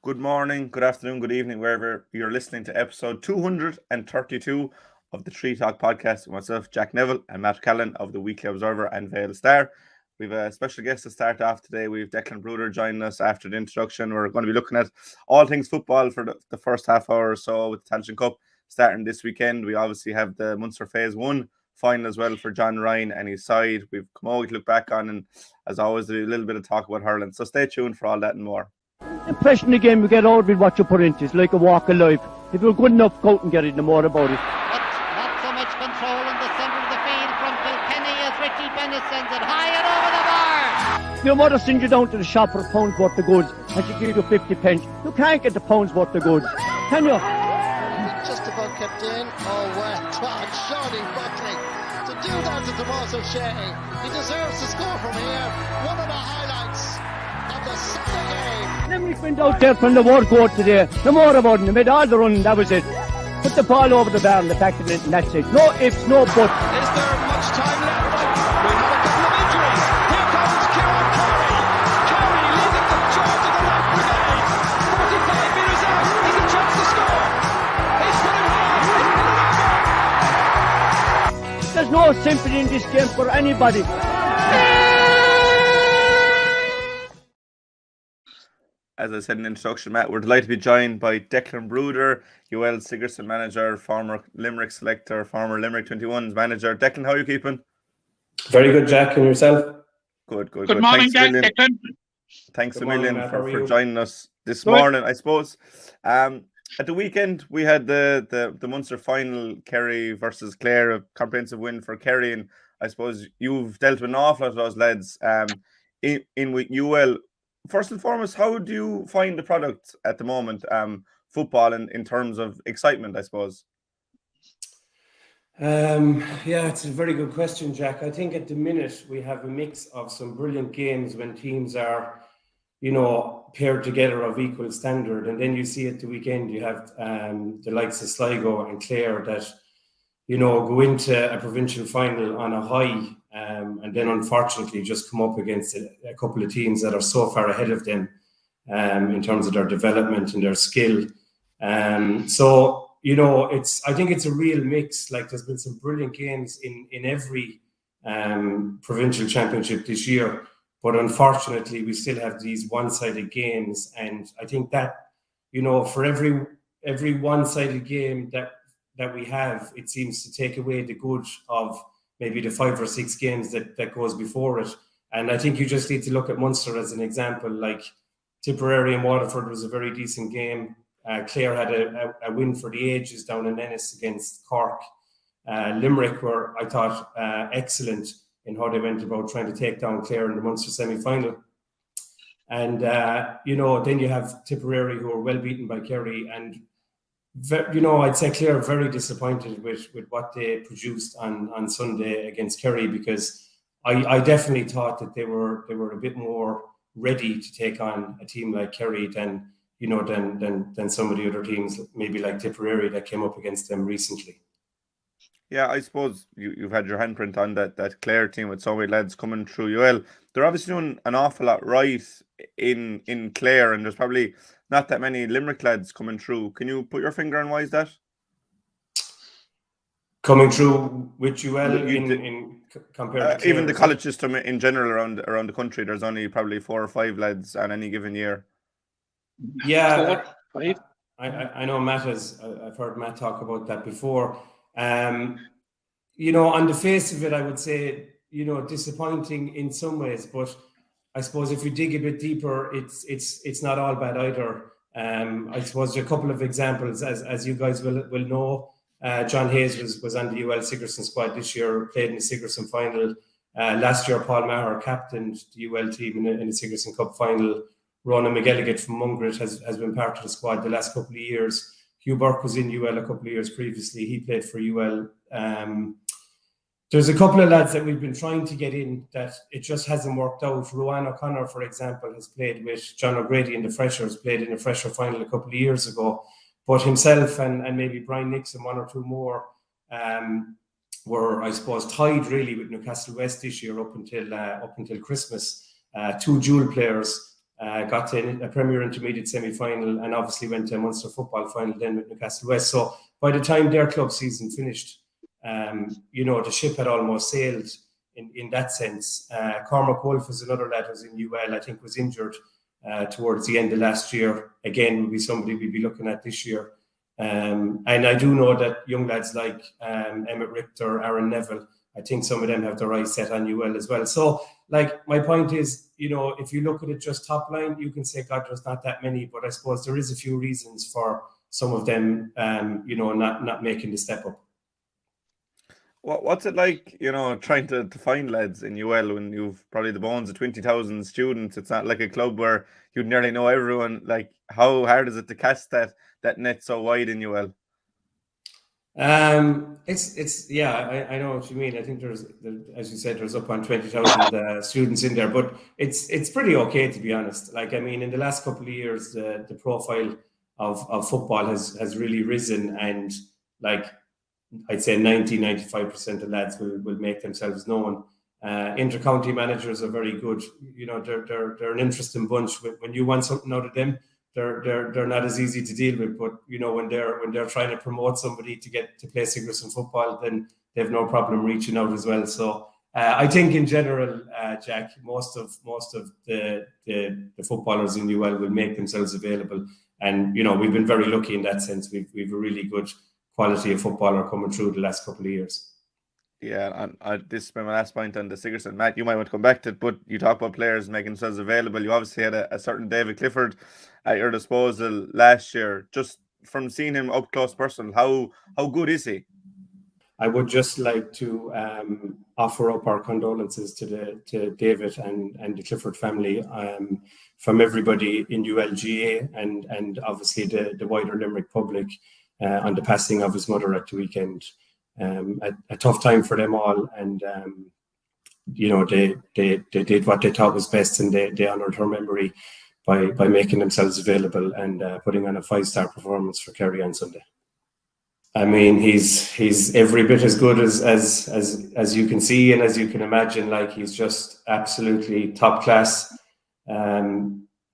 Good morning, good afternoon, good evening, wherever you're listening to episode 232 of the Tree Talk podcast with myself, Jack Neville, and Matt Callan of the Weekly Observer and Vale Star. We have a special guest to start off today. We have Declan Brouder joining us after the introduction. We're going to be looking at all things football for the first half hour or so with the Tailteann Cup starting this weekend. We obviously have the Munster Phase 1 final as well for John Ryan and his side. We've come over to look back on, and as always, do a little bit of talk about hurling. So stay tuned for all that and more. The impression the game you get out with what you put into it. It's like a walk of life. If you're good enough, go out and get it, no more about it. But not so much control in the centre of the field from Kilkenny as Richie Bennett sends it high and over the bar. Your mother sends you down to the shop for a pound's worth of goods and she gives you 50 pence. You can't get the pound's worth of goods, can you? Just about kept in. Oh, well done, Shawnee Buckley. To do that to Tomas O'Shea, he deserves to score from here. One of the highlights of the Sunday game. Limerick went out there from the word go today. No more about it. They made all the running, that was it. Put the ball over the bar and the back of it, and that's it. No ifs, no buts. Is there much time left? We have a couple of injuries. Here comes Kieran Carey. Carey leading the charge of the right brigade. 45 metres out. He's a chance to score. He's put it high. He's put it over. There's no sympathy in this game for anybody. As I said in the introduction, Matt, we're delighted to be joined by Declan Brouder, Sigerson manager, former Limerick selector, former Limerick 21s manager. Declan, how are you keeping? Very good, Jack, and yourself? Good. Good morning, Jack. Declan. Thanks Good a million morning, Matt. for joining us this morning, I suppose. At the weekend, we had the Munster final, Kerry versus Clare, a comprehensive win for Kerry, and I suppose you've dealt with an awful lot of those lads in with UL. First and foremost, how do you find the product at the moment, football, in terms of excitement, I suppose? Yeah, it's a very good question, Jack. I think at the minute we have a mix of some brilliant games when teams are, paired together of equal standard. And then you see at the weekend, you have the likes of Sligo and Clare that, go into a provincial final on a high. And then unfortunately just come up against a couple of teams that are so far ahead of them in terms of their development and their skill. So, I think it's a real mix. Like there's been some brilliant games in every provincial championship this year, but unfortunately we still have these one-sided games. And I think that, for every one-sided game that we have, it seems to take away the good of maybe the 5 or 6 games that goes before it. And I think you just need to look at Munster as an example. Like Tipperary and Waterford was a very decent game. Clare had a win for the ages down in Ennis against Cork. Limerick were, I thought, excellent in how they went about trying to take down Clare in the Munster semi-final. And, then you have Tipperary, who are well beaten by Kerry, and I'd say Clare very disappointed with what they produced on Sunday against Kerry, because I definitely thought that they were a bit more ready to take on a team like Kerry than some of the other teams, maybe like Tipperary, that came up against them recently. Yeah, I suppose you've had your handprint on that Clare team with so many lads coming through UL. They're obviously doing an awful lot right in Clare, and there's probably not that many Limerick lads coming through. Can you put your finger on why is that? Coming through with UL in compared to even the college system in general around the country, there's only probably 4 or 5 lads on any given year. Yeah, I know Matt I've heard Matt talk about that before. On the face of it, I would say, disappointing in some ways, but I suppose if you dig a bit deeper, it's not all bad either. I suppose there are a couple of examples, as you guys will know. John Hayes was on the UL Sigerson squad this year, played in the Sigerson final. Last year, Paul Maher captained the UL team in the Sigerson Cup final. Ronan McGilligan from Mungret has been part of the squad the last couple of years. Hugh Burke was in UL a couple of years previously. He played for UL. There's a couple of lads that we've been trying to get in that it just hasn't worked out. Rowan O'Connor, for example, has played with John O'Grady in the Freshers, played in the Fresher final a couple of years ago. But himself and maybe Brian Nixon, 1 or 2 more, were, I suppose, tied really with Newcastle West this year up until Christmas. 2 dual players. got to a Premier Intermediate semi-final, and obviously went to a Munster football final then with Newcastle West. So by the time their club season finished, the ship had almost sailed in that sense. Cormac Wolf is another lad who's in UL, I think was injured towards the end of last year. Again, would be somebody we'd be looking at this year. And I do know that young lads like Emmett Richter, Aaron Neville, I think some of them have their eyes set on UL as well. So, like, my point is, if you look at it just top line, you can say, God, there's not that many, but I suppose there is a few reasons for some of them, not making the step up. What's it like, trying to find lads in UL when you've probably the bones of 20,000 students? It's not like a club where you'd nearly know everyone. Like, how hard is it to cast that net so wide in UL? It's I know what you mean. I think as you said, there's up on 20,000 students in there, but it's pretty okay, to be honest. Like, I mean, in the last couple of years, the profile of football has really risen, and like, I'd say 95% of lads will make themselves known. Inter-county managers are very good. They're an interesting bunch. When you want something out of them, they're not as easy to deal with. But when they're trying to promote somebody to get to play Sigerson football, then they have no problem reaching out as well. So I think in general, Jack, most of the footballers in UL will make themselves available, and we've been very lucky in that sense. We've a really good quality of footballer coming through the last couple of years. Yeah, and this is my last point on the Sigerson. Matt, you might want to come back to it, but you talk about players making themselves available. You obviously had a certain David Clifford at your disposal last year. Just from seeing him up close personal, how good is he? I would just like to offer up our condolences to David and the Clifford family, from everybody in ULGA and obviously the wider Limerick public, on the passing of his mother at the weekend. A tough time for them all, and they did what they thought was best, and they honoured her memory by making themselves available and putting on a 5-star performance for Kerry on Sunday. I mean, he's every bit as good as you can see and as you can imagine. Like, he's just absolutely top class.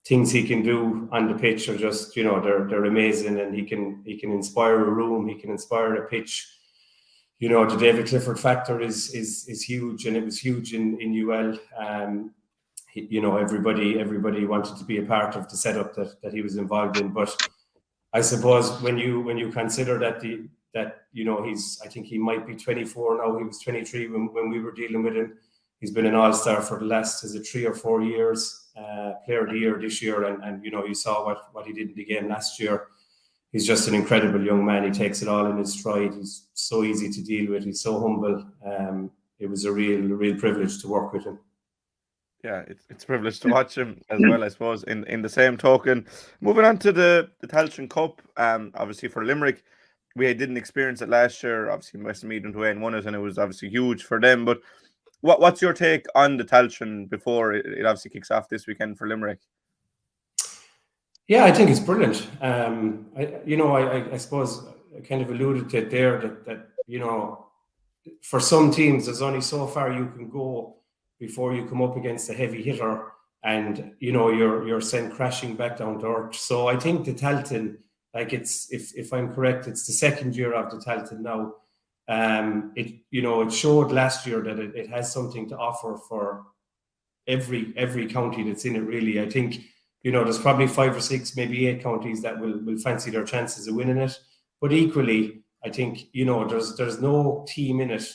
Things he can do on the pitch are just, they're amazing, and he can inspire a room, he can inspire a pitch. The David Clifford factor is huge, and it was huge in UL. Everybody wanted to be a part of the setup that he was involved in. But I suppose when you consider that I think he might be 24 now. He was 23 when we were dealing with him. He's been an all-star for the last 3 or 4 years. Player of the year this year, and you saw what he did in the game last year. He's just an incredible young man. He takes it all in his stride. He's so easy to deal with. He's so humble. It was a real privilege to work with him. Yeah, it's a privilege to watch him as well, I suppose. In the same token, moving on to the Tailteann Cup, obviously for Limerick, we didn't experience it last year. Obviously, Westmeath and Wayne won it, and it was obviously huge for them. But what's your take on the Tailteann before it obviously kicks off this weekend for Limerick? Yeah, I think it's brilliant. I suppose I kind of alluded to it there that for some teams, there's only so far you can go before you come up against a heavy hitter, and you're sent crashing back down to earth. So I think the Tailteann, like, it's if I'm correct, it's the second year of the Tailteann now. It showed last year that it has something to offer for every county that's in it, really. I think there's probably 5 or 6, maybe 8 counties that will fancy their chances of winning it. But equally, I think there's no team in it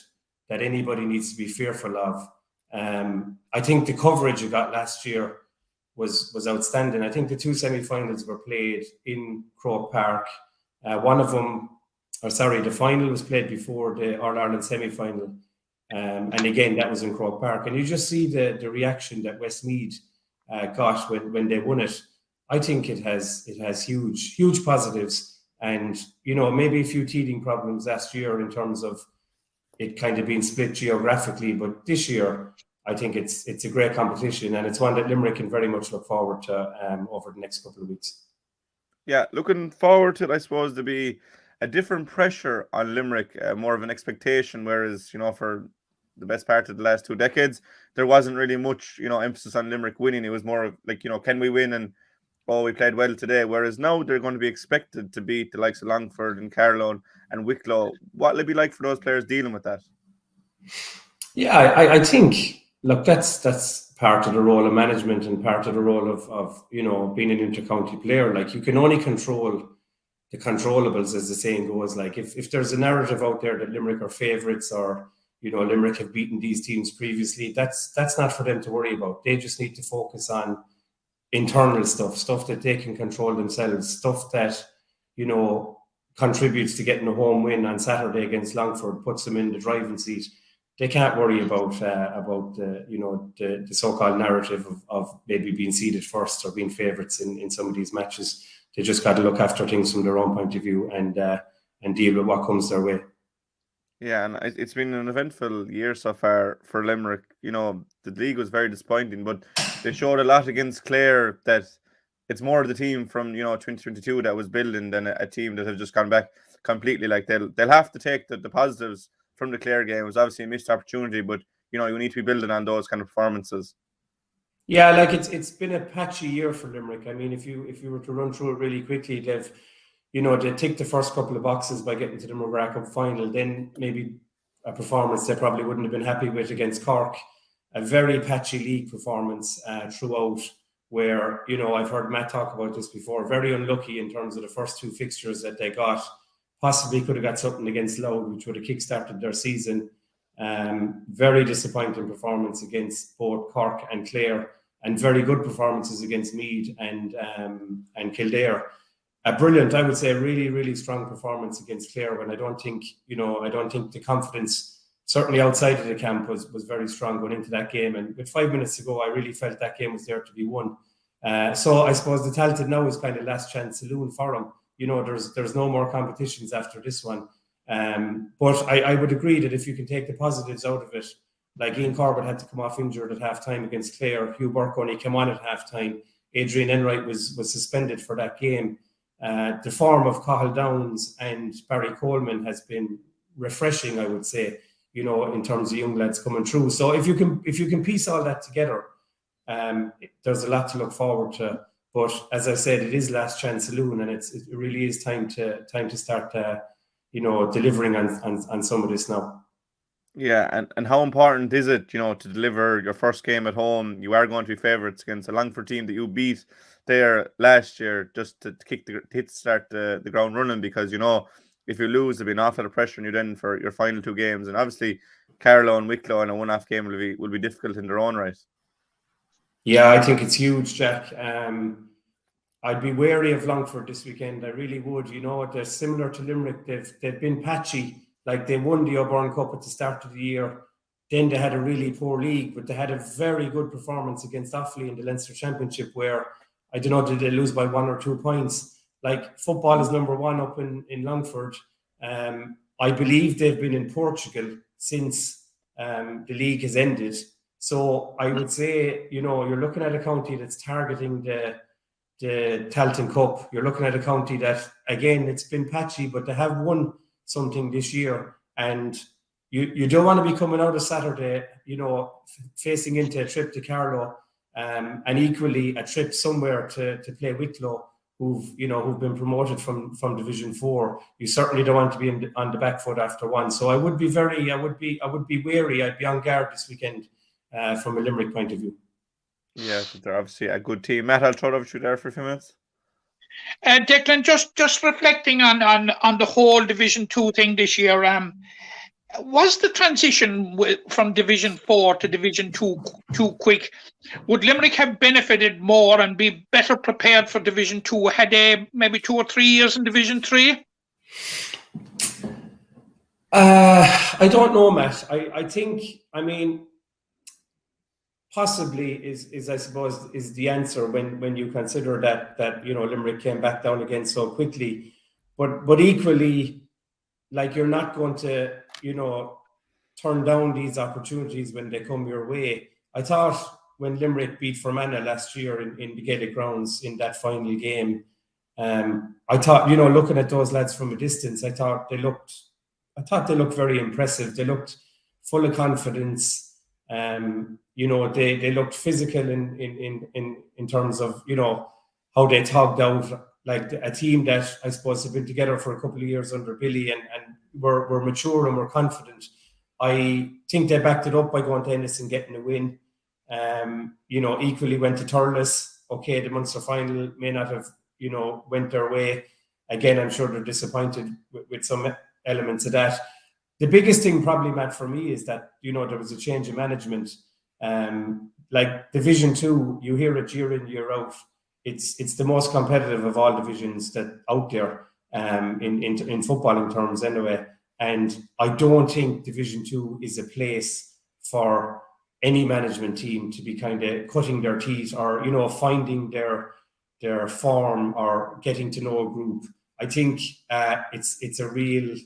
that anybody needs to be fearful of. I think the coverage you got last year was outstanding. I think the 2 semi-finals were played in Croke Park. The final was played before the All-Ireland semi-final. And again, that was in Croke Park. And you just see the reaction that Westmeath got when they won it. I think it has huge positives, and maybe a few teething problems last year in terms of it kind of being split geographically. But this year, I think it's a great competition, and it's one that Limerick can very much look forward to over the next couple of weeks. Yeah, looking forward to it. I suppose to be a different pressure on Limerick, more of an expectation, whereas for the best part of the last 2 decades, there wasn't really much, emphasis on Limerick winning. It was more of like, can we win? And, oh, we played well today. Whereas now they're going to be expected to beat the likes of Longford and Carlow and Wicklow. What will it be like for those players dealing with that? Yeah, I think, look, that's part of the role of management and part of the role of being an intercounty player. Like, you can only control the controllables, as the saying goes. Like, if there's a narrative out there that Limerick are favourites, or Limerick have beaten these teams previously, that's not for them to worry about. They just need to focus on internal stuff that they can control themselves, stuff that contributes to getting a home win on Saturday against Longford, puts them in the driving seat. They can't worry about the so-called narrative of maybe being seeded first or being favourites in some of these matches. They just got to look after things from their own point of view and deal with what comes their way. Yeah, and it's been an eventful year so far for Limerick. The league was very disappointing, but they showed a lot against Clare that it's more of the team from 2022 that was building than a team that have just gone back completely. Like, they'll have to take the positives from the Clare game. It was obviously a missed opportunity, but you need to be building on those kind of performances. Yeah, like it's been a patchy year for Limerick. I mean, if you were to run through it really quickly, they've they ticked the first couple of boxes by getting to the McGrath Cup final. Then maybe a performance they probably wouldn't have been happy with against Cork. A very patchy league performance throughout, where I've heard Matt talk about this before. Very unlucky in terms of the first 2 fixtures that they got. Possibly could have got something against Louth, which would have kickstarted their season. Very disappointing performance against both Cork and Clare, and very good performances against Meath and Kildare. Brilliant, I would say, a really, really strong performance against Clare. When I don't think the confidence, certainly outside of the camp, was very strong going into that game. And with 5 minutes to go, I really felt that game was there to be won. So I suppose the Tailteann now is kind of last chance saloon for them. There's no more competitions after this one. But I would agree that if you can take the positives out of it, like Ian Corbett had to come off injured at half-time against Clare, Hugh Burke only came on at half-time, Adrian Enright was suspended for that game. The form of Cathal Downs and Barry Coleman has been refreshing, I would say, in terms of young lads coming through. So if you can piece all that together, there's a lot to look forward to. But as I said, it is last chance saloon, and it really is time to start delivering on some of this now. Yeah, and how important is it, to deliver your first game at home? You are going to be favourites against a Longford team that you beat there last year, just to start the ground running, because if you lose, there'll be an awful lot of pressure on you then for your final 2 games, and obviously Carlow and Wicklow in a one-off game will be difficult in their own right. Yeah, I think it's huge, Jack. I'd be wary of Longford this weekend. I really would. They're similar to Limerick. They've been patchy. Like, they won the O'Byrne Cup at the start of the year. Then they had a really poor league, but they had a very good performance against Offaly in the Leinster Championship, where, I don't know, did they lose by 1 or 2 points? Like, football is number 1 up in Longford. I believe they've been in Portugal since the league has ended. So I would say, you're looking at a county that's targeting the Tailteann Cup. You're looking at a county that, again, it's been patchy, but they have won something this year. And you don't want to be coming out of Saturday, facing into a trip to Carlow, and equally a trip somewhere to play Wicklow, who've been promoted from Division 4. You certainly don't want to be on the back foot after one. So I would be wary. I'd be on guard this weekend from a Limerick point of view. Yeah, they're obviously a good team. Matt, I'll throw it over to you there for a few minutes. Declan, just reflecting on the whole Division 2 thing this year, was the transition from Division 4 to Division 2 too quick? Would Limerick have benefited more and be better prepared for Division 2 had they maybe 2 or 3 years in Division 3? I don't know, Matt. I think, possibly is I suppose is the answer when you consider that Limerick came back down again so quickly, but equally, like, you're not going to turn down these opportunities when they come your way. I thought when Limerick beat Fermanagh last year in the Gaelic grounds in that final game, I thought, looking at those lads from a distance, I thought they looked very impressive. They looked full of confidence. They looked physical in terms of, how they tugged out, like a team that I suppose have been together for a couple of years under Billy and were mature and were confident. I think they backed it up by going to Ennis and getting a win. Equally went to Thurles. Okay, the Munster final may not have, went their way. Again, I'm sure they're disappointed with some elements of that. The biggest thing probably, Matt, for me is that, there was a change in management. Like Division 2, you hear it year in, year out. It's the most competitive of all divisions that out there in footballing terms anyway. And I don't think Division 2 is a place for any management team to be kind of cutting their teeth or, finding their form or getting to know a group. I think it's a real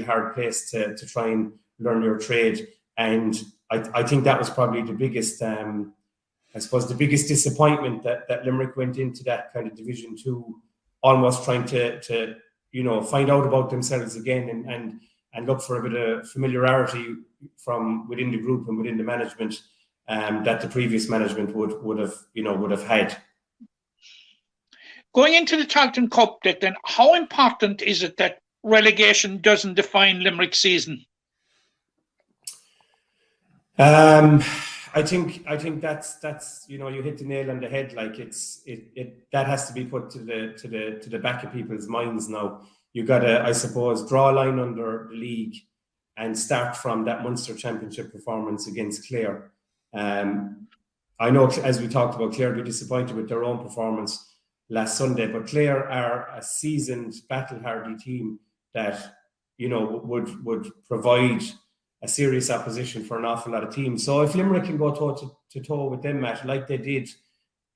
hard place to try and learn your trade. And I think that was probably the biggest, the biggest disappointment that Limerick went into that kind of Division 2, almost trying to find out about themselves again and look for a bit of familiarity from within the group and within the management that the previous management would have had. Going into the Tailteann Cup, Declan, how important is it that relegation doesn't define Limerick's season? I think that's you hit the nail on the head. Like that has to be put to the back of people's minds now. You got to, I suppose, draw a line under the league and start from that Munster Championship performance against Clare. I know, as we talked about, Clare were disappointed with their own performance last Sunday, but Clare are a seasoned, battle-hardy team that would provide a serious opposition for an awful lot of teams. So if Limerick can go toe-to-toe with them, Matt, like they did,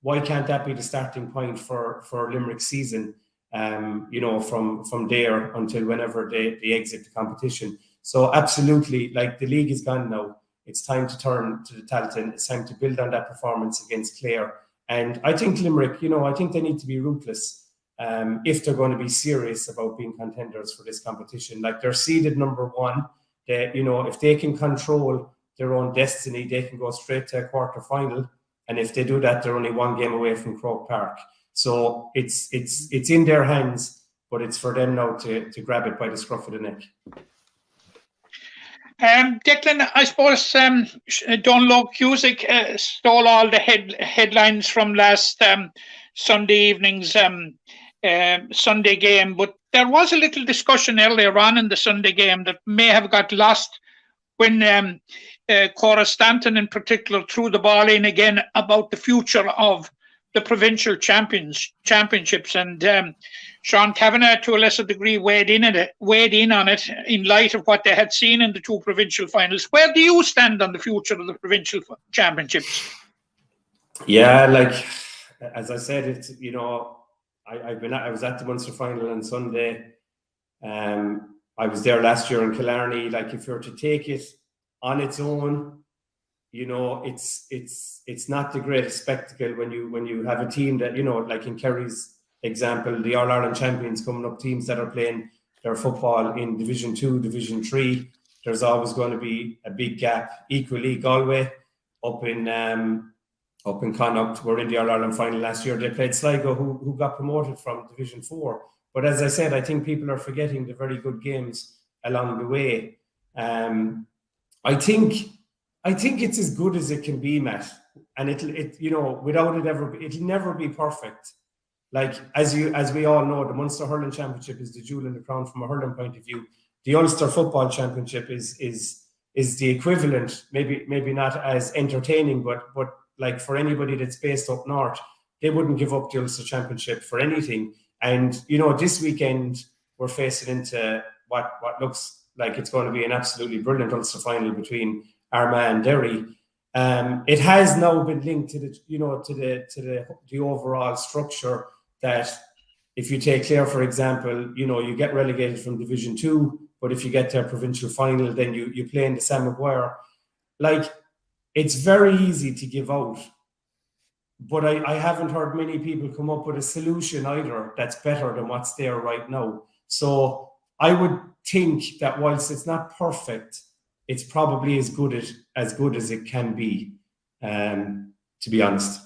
why can't that be the starting point for Limerick's season? From there until whenever they exit the competition. So absolutely, like the league is gone now. It's time to turn to the Tailteann. It's time to build on that performance against Clare. And I think Limerick, I think they need to be ruthless if they're going to be serious about being contenders for this competition. Like they're seeded number one. They, if they can control their own destiny, they can go straight to a quarter final. And if they do that, they're only one game away from Croke Park. So it's in their hands, but it's for them now to grab it by the scruff of the neck. Declan, I suppose Donlow Cusick stole all the headlines from last Sunday evening's Sunday game, but there was a little discussion earlier on in the Sunday game that may have got lost when Cora Stanton in particular threw the ball in again about the future of the provincial championships, and Sean Kavanagh to a lesser degree weighed in on it in light of what they had seen in the two provincial finals. Where do you stand on the future of the provincial championships? Yeah, like as I said, it's I was at the Munster final on Sunday. I was there last year in Killarney. Like if you're to take it on its own, it's not the greatest spectacle when you have a team that, like in Kerry's example, the All-Ireland champions coming up, teams that are playing their football in Division 2, Division 3. There's always going to be a big gap. Equally, Galway up in Connacht were in the All-Ireland final last year. They played Sligo, who got promoted from Division 4. But as I said, I think people are forgetting the very good games along the way. I think it's as good as it can be, Matt. And it'll never be perfect. Like as we all know, the Munster Hurling Championship is the jewel in the crown from a hurling point of view. The Ulster Football Championship is the equivalent, maybe not as entertaining, but like for anybody that's based up north, they wouldn't give up the Ulster Championship for anything. And this weekend we're facing into what looks like it's going to be an absolutely brilliant Ulster final between Armagh and Derry. It has now been linked to the overall structure that if you take Clare, for example, you get relegated from Division 2, but if you get to a provincial final, then you play in the Sam Maguire. Like, it's very easy to give out, but I haven't heard many people come up with a solution either that's better than what's there right now. So I would think that whilst it's not perfect, it's probably as good as it can be, to be honest.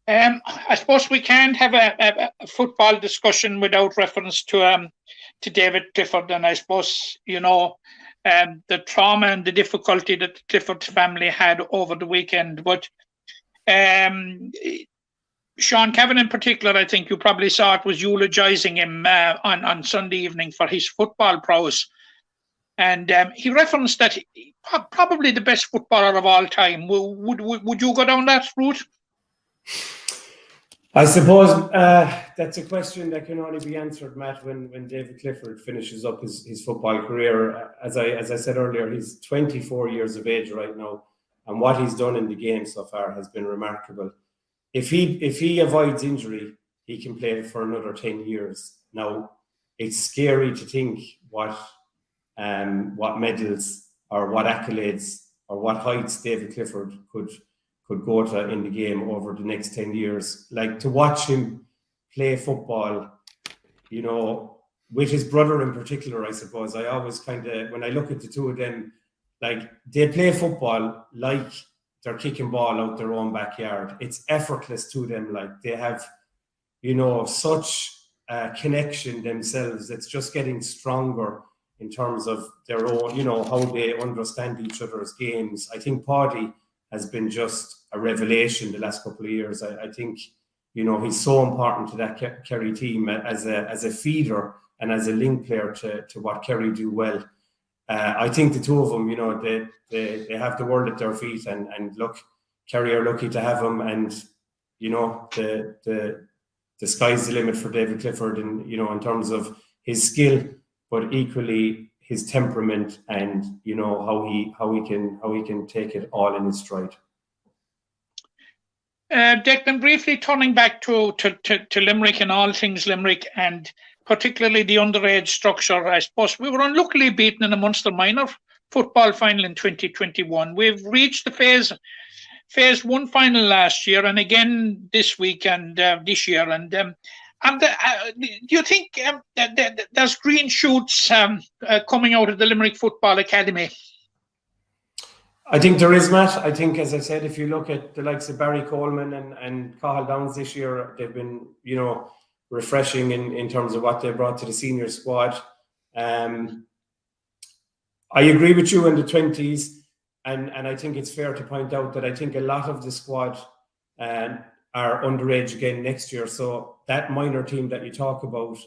I suppose we can't have a football discussion without reference to David Clifford, and I suppose the trauma and the difficulty that the Clifford family had over the weekend. But Sean Kevin in particular, I think you probably saw it, was eulogising him on Sunday evening for his football prowess. And he referenced that probably the best footballer of all time. Would you go down that route? I suppose that's a question that can only be answered, Matt, when David Clifford finishes up his football career. As I said earlier, he's 24 years of age right now, and what he's done in the game so far has been remarkable. If he avoids injury, he can play for another 10 years. Now, it's scary to think what medals or what accolades or what heights David Clifford could go to in the game over the next 10 years. Like, to watch him play football, with his brother in particular, I suppose. I always when I look at the two of them, like, they play football like they're kicking ball out their own backyard. It's effortless to them. Like, they have, such a connection themselves. It's just getting stronger in terms of their own, how they understand each other's games. I think Paddy has been just a revelation the last couple of years. I think, he's so important to that Kerry team as a feeder and as a link player to what Kerry do well. I think the two of them, they have the world at their feet, and look, Kerry are lucky to have him, and the sky's the limit for David Clifford, and in terms of his skill, but equally his temperament, and how he can take it all in his stride. Declan, briefly turning back to Limerick and all things Limerick, and particularly the underage structure. I suppose we were unluckily beaten in a Munster minor football final in 2021. We've reached the phase one final last year, and again this week and this year. And do you think that there's green shoots coming out of the Limerick Football Academy? I think there is, Matt. I think, as I said, if you look at the likes of Barry Coleman and Cathal Downs this year, they've been, refreshing in terms of what they brought to the senior squad. I agree with you in the 20s, and I think it's fair to point out that I think a lot of the squad are underage again next year. So that minor team that you talk about,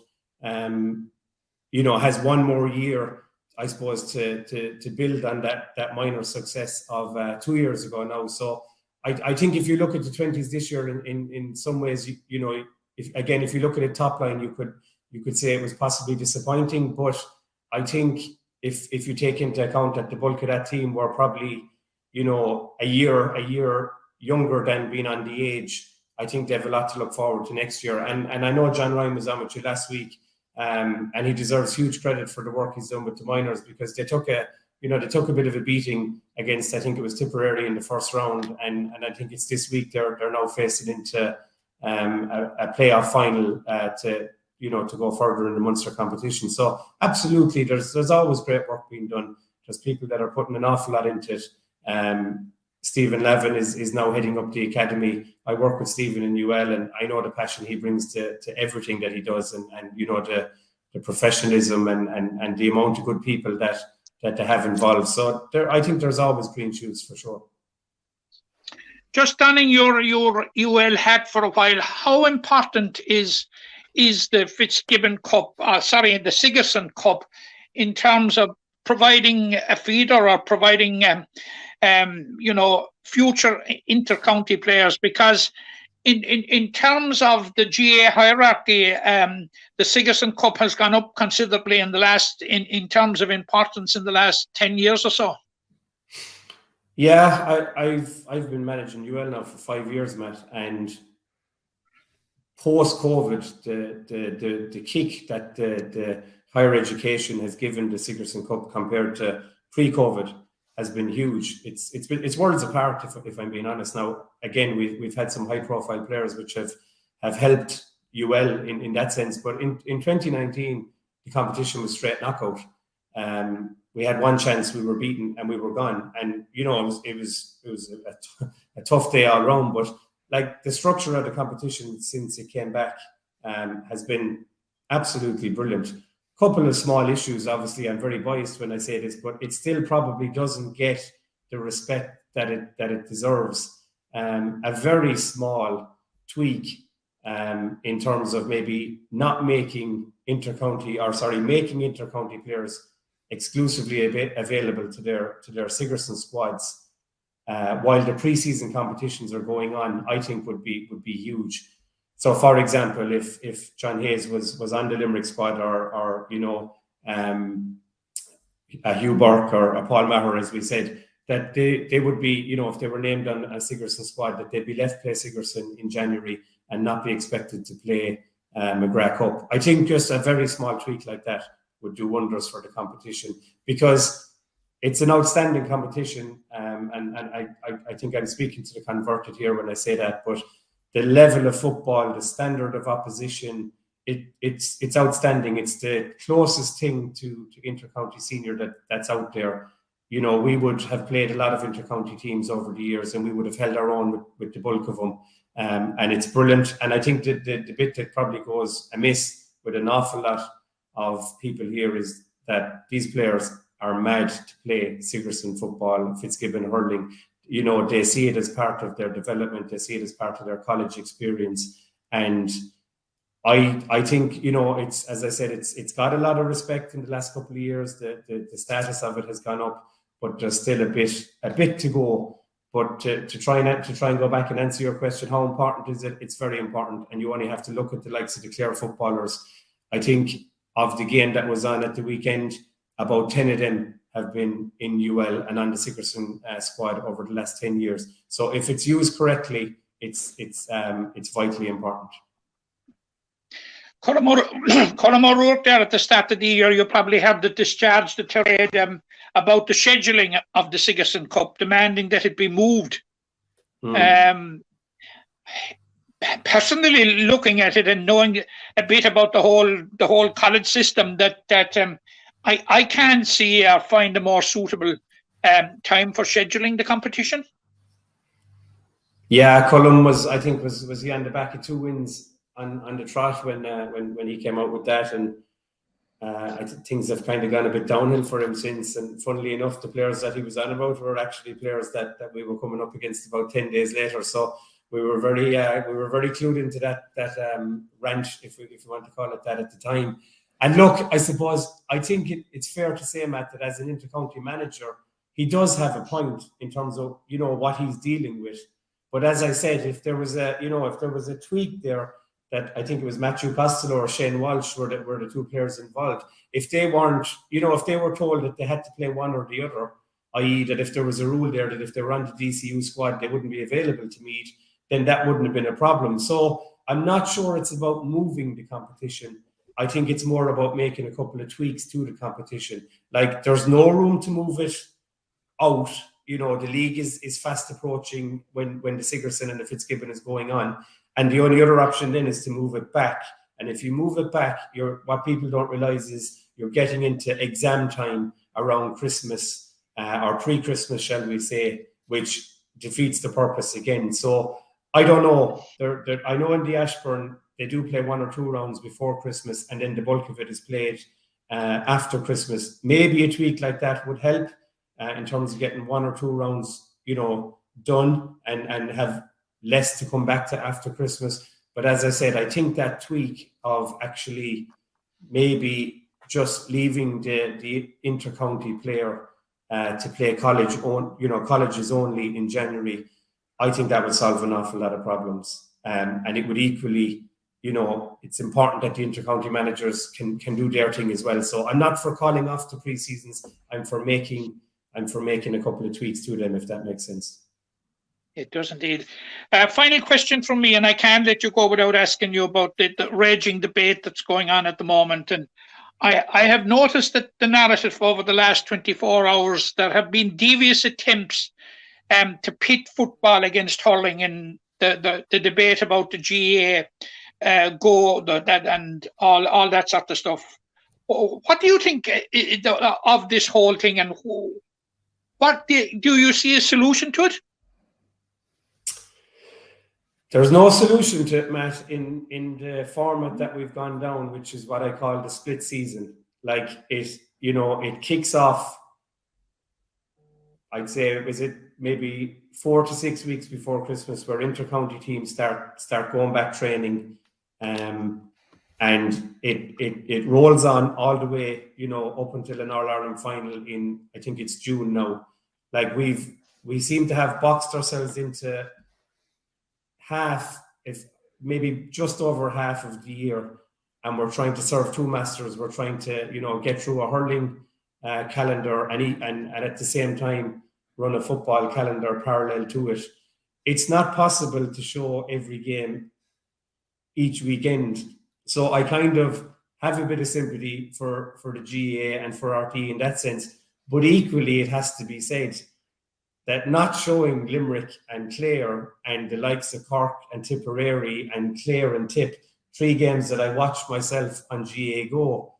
has one more year, I suppose, to build on that minor success of 2 years ago now. So I think if you look at the 20s this year, in some ways, if you look at it top line, you could say it was possibly disappointing. But I think if you take into account that the bulk of that team were probably, a year younger than being on the age, I think they have a lot to look forward to next year. And I know John Ryan was on with you last week, and he deserves huge credit for the work he's done with the minors, because they took a bit of a beating against, I think it was Tipperary in the first round, and I think it's this week they're now facing into a playoff final to go further in the Munster competition. So absolutely, there's always great work being done. There's people that are putting an awful lot into it. Stephen Levin is now heading up the academy. I work with Stephen in UL, and I know the passion he brings to everything that he does, and the professionalism and the amount of good people that they have involved. So I think there's always green shoots for sure. Just donning your UL hat for a while, how important is the Fitzgibbon Cup, the Sigerson Cup, in terms of providing a feeder or providing future inter-county players? Because in terms of the GA hierarchy, the Sigerson Cup has gone up considerably in terms of importance in the last 10 years or so. Yeah, I've been managing UL now for 5 years, Matt, and post-COVID, the kick that the higher education has given the Sigerson Cup compared to pre-COVID has been huge. It's worlds apart, if I'm being honest. Now, again, we've had some high-profile players which have helped UL in that sense, but in 2019 the competition was straight knockout. we had one chance, we were beaten, and we were gone. And you know, it was a tough day all round. But like the structure of the competition since it came back has been absolutely brilliant. Couple of small issues. Obviously, I'm very biased when I say this, but it still probably doesn't get the respect that it deserves. A very small tweak in terms of maybe not making making intercounty players exclusively available to their Sigerson squads while the pre-season competitions are going on, I think would be huge. So, for example, if John Hayes was on the Limerick squad, or you know, a Hugh Burke or a Paul Maher, as we said, that they would be, you know, if they were named on a Sigerson squad, that they'd be left play Sigerson in January and not be expected to play a GAAGO Cup. I think just a very small tweak like that would do wonders for the competition, because it's an outstanding competition, and I think I'm speaking to the converted here when I say that, but the level of football, the standard of opposition, it's outstanding. It's the closest thing to intercounty senior that's out there. You know, we would have played a lot of intercounty teams over the years, and we would have held our own with the bulk of them. And it's brilliant. And I think the bit that probably goes amiss with an awful lot of people here is that these players are mad to play Sigerson football, Fitzgibbon hurling. You know, they see it as part of their development. They see it as part of their college experience. And I think, you know, it's, as I said, it's got a lot of respect in the last couple of years. The status of it has gone up, but there's still a bit to go. But to try and go back and answer your question, how important is it? It's very important. And you only have to look at the likes of the Clare footballers. I think of the game that was on at the weekend, about 10 of them have been in UL and on the Sigerson squad over the last 10 years. So if it's used correctly, it's vitally important. Colm wrote there at the start of the year, you probably have the discharge, the tirade about the scheduling of the Sigerson Cup, demanding that it be moved. Personally, looking at it and knowing a bit about the whole college system, that I can see or find a more suitable time for scheduling the competition. Yeah, Colm was he on the back of 2 wins on the trot when he came out with that, and I think things have kind of gone a bit downhill for him since. And funnily enough, the players that he was on about were actually players that we were coming up against about 10 days later. So we were very clued into that rant, if we want to call it that, at the time. And look, I think it's fair to say, Matt, that as an intercounty manager, he does have a point in terms of, you know, what he's dealing with. But as I said, if there was a tweak there, that I think it was Matthew Costello or Shane Walsh were the 2 players involved. If they weren't, you know, if they were told that they had to play one or the other, i.e. that if there was a rule there that if they were on the DCU squad, they wouldn't be available to meet, then that wouldn't have been a problem. So I'm not sure it's about moving the competition. I think it's more about making a couple of tweaks to the competition. Like, there's no room to move it out. You know, the league is fast approaching when the Sigerson and the Fitzgibbon is going on. And the only other option then is to move it back. And if you move it back, what people don't realize is you're getting into exam time around Christmas or pre-Christmas, shall we say, which defeats the purpose again. So I don't know. I know in the Ashbourne, they do play 1 or 2 rounds before Christmas, and then the bulk of it is played after Christmas. Maybe a tweak like that would help in terms of getting 1 or 2 rounds, you know, done and have less to come back to after Christmas. But as I said, I think that tweak of actually maybe just leaving the intercounty player to play colleges only in January, I think that would solve an awful lot of problems. And it would equally, you know, it's important that the intercounty managers can do their thing as well. So I'm not for calling off the pre-seasons. I'm for making a couple of tweaks to them, if that makes sense. It does indeed. Final question from me, and I can't let you go without asking you about the raging debate that's going on at the moment. And I have noticed that the narrative over the last 24 hours, there have been devious attempts to pit football against hurling, and the debate about the GAAGO and all that sort of stuff. What do you think of this whole thing, and what do you see a solution to it? There's no solution to it, Matt, in the format that we've gone down, which is what I call the split season. Like it kicks off, I'd say, is it maybe 4 to 6 weeks before Christmas, where inter-county teams start going back training, and it rolls on all the way, up until an All-Ireland final in, I think it's June now. Like we seem to have boxed ourselves into half, if maybe just over half of the year, and we're trying to serve two masters. We're trying to, get through a hurling calendar and at the same time run a football calendar parallel to it. It's not possible to show every game each weekend. So I kind of have a bit of sympathy for the GAA and for RT in that sense. But equally, it has to be said that not showing Limerick and Clare and the likes of Cork and Tipperary and Clare and Tip, 3 games that I watched myself on GAAGO,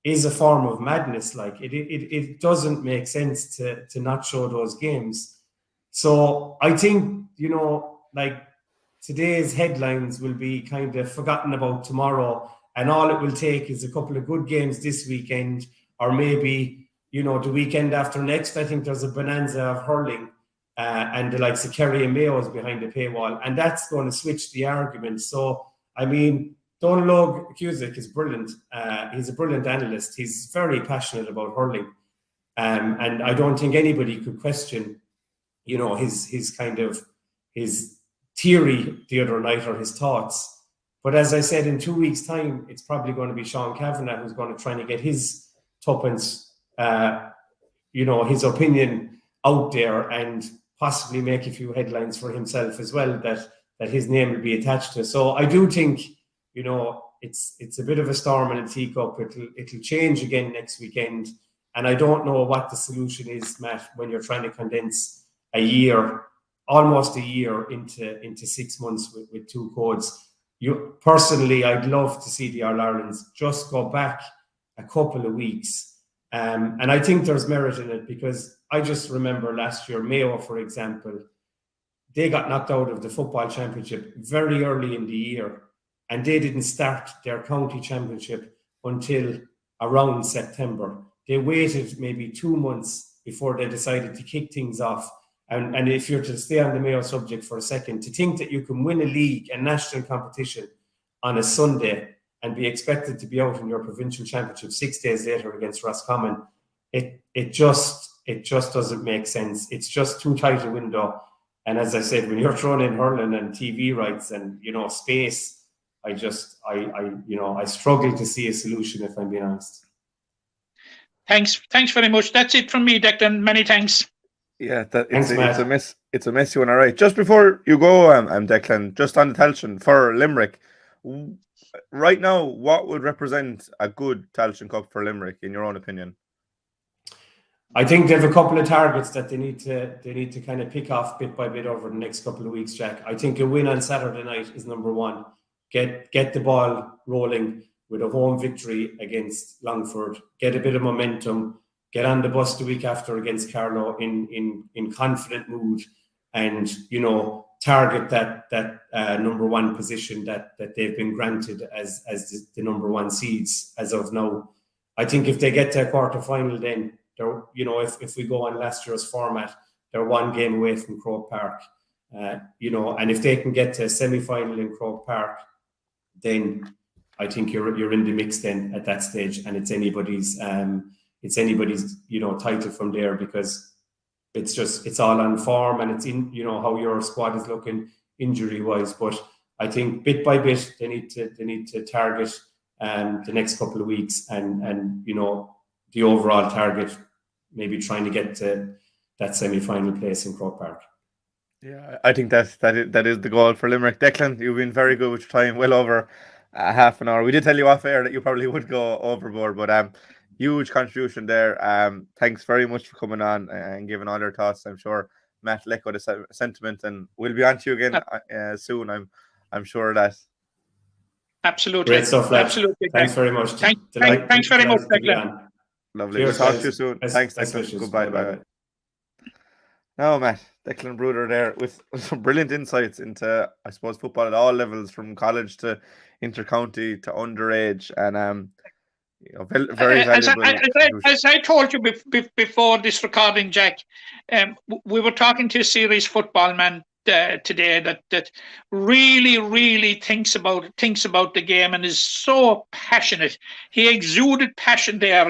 is a form of madness. Like it doesn't make sense to not show those games. So I think, like today's headlines will be kind of forgotten about tomorrow, and all it will take is a couple of good games this weekend, or maybe, the weekend after next. I think there's a bonanza of hurling, and the likes of 𝘕𝘰𝘬𝘬𝘬𝘠 behind the paywall, and that's going to switch the argument. So, I mean, 𝘠𝘬𝘬𝘬𝘠 is brilliant. He's a brilliant analyst. He's very passionate about hurling. And I don't think anybody could question, his theory the other night, or his thoughts. But as I said, in 2 weeks' time, it's probably going to be Sean Kavanagh who's going to try to get his tuppence, his opinion out there, and possibly make a few headlines for himself as well that his name will be attached to. So I do think, it's a bit of a storm in a teacup. It'll change again next weekend. And I don't know what the solution is, Matt, when you're trying to condense almost a year into 6 months with 2 codes. Personally, I'd love to see the All-Irelands just go back a couple of weeks. And I think there's merit in it, because I just remember last year, Mayo, for example, they got knocked out of the football championship very early in the year, and they didn't start their county championship until around September. They waited maybe 2 months before they decided to kick things off. And if you're to stay on the Mayo subject for a second, to think that you can win a league and national competition on a Sunday and be expected to be out in your provincial championship 6 days later against Roscommon, it just doesn't make sense. It's just too tight a window. And as I said, when you're throwing in hurling and TV rights and, space, I struggle to see a solution, if I'm being honest. Thanks very much. That's it from me, Declan. Many thanks. Yeah, it's a messy one, all right. Just before you go, Declan, just on the Tailteann for Limerick, right now, what would represent a good Tailteann Cup for Limerick, in your own opinion? I think they have a couple of targets that they need to kind of pick off bit by bit over the next couple of weeks, Jack. I think a win on Saturday night is number one. Get the ball rolling with a home victory against Longford. Get a bit of momentum. Get on the bus the week after against Carlow in confident mood, and target that number one position that they've been granted as the number one seeds as of now. I think if they get to a quarter final, then they're, if we go on last year's format, they're 1 game away from Croke Park. And if they can get to a semi-final in Croke Park, then I think you're in the mix then at that stage, and it's anybody's title from there, because it's all on form, and it's in how your squad is looking injury wise. But I think bit by bit they need to target the next couple of weeks, and the overall target, maybe trying to get to that semi-final place in Croke Park. Yeah, I think that is the goal for Limerick. Declan, you've been very good with your time, well over half an hour. We did tell you off air that you probably would go overboard, but huge contribution there. Thanks very much for coming on and giving all your thoughts. I'm sure Matt will echo the sentiment, and we'll be on to you again soon. I'm sure that. Absolutely. Great stuff, lads. Absolutely. Thanks very much. Thanks very much, Declan. Lovely. Cheers, we'll talk guys. to you soon. Best- Thanks, best Declan. wishes. Goodbye. Bye-bye. Bye. Now, Matt, Declan Brouder there with some brilliant insights into, I suppose, football at all levels, from college to inter-county to underage, and very valuable. As I told you before this recording, Jack, we were talking to a serious football man today that really thinks about the game and is so passionate. He exuded passion there,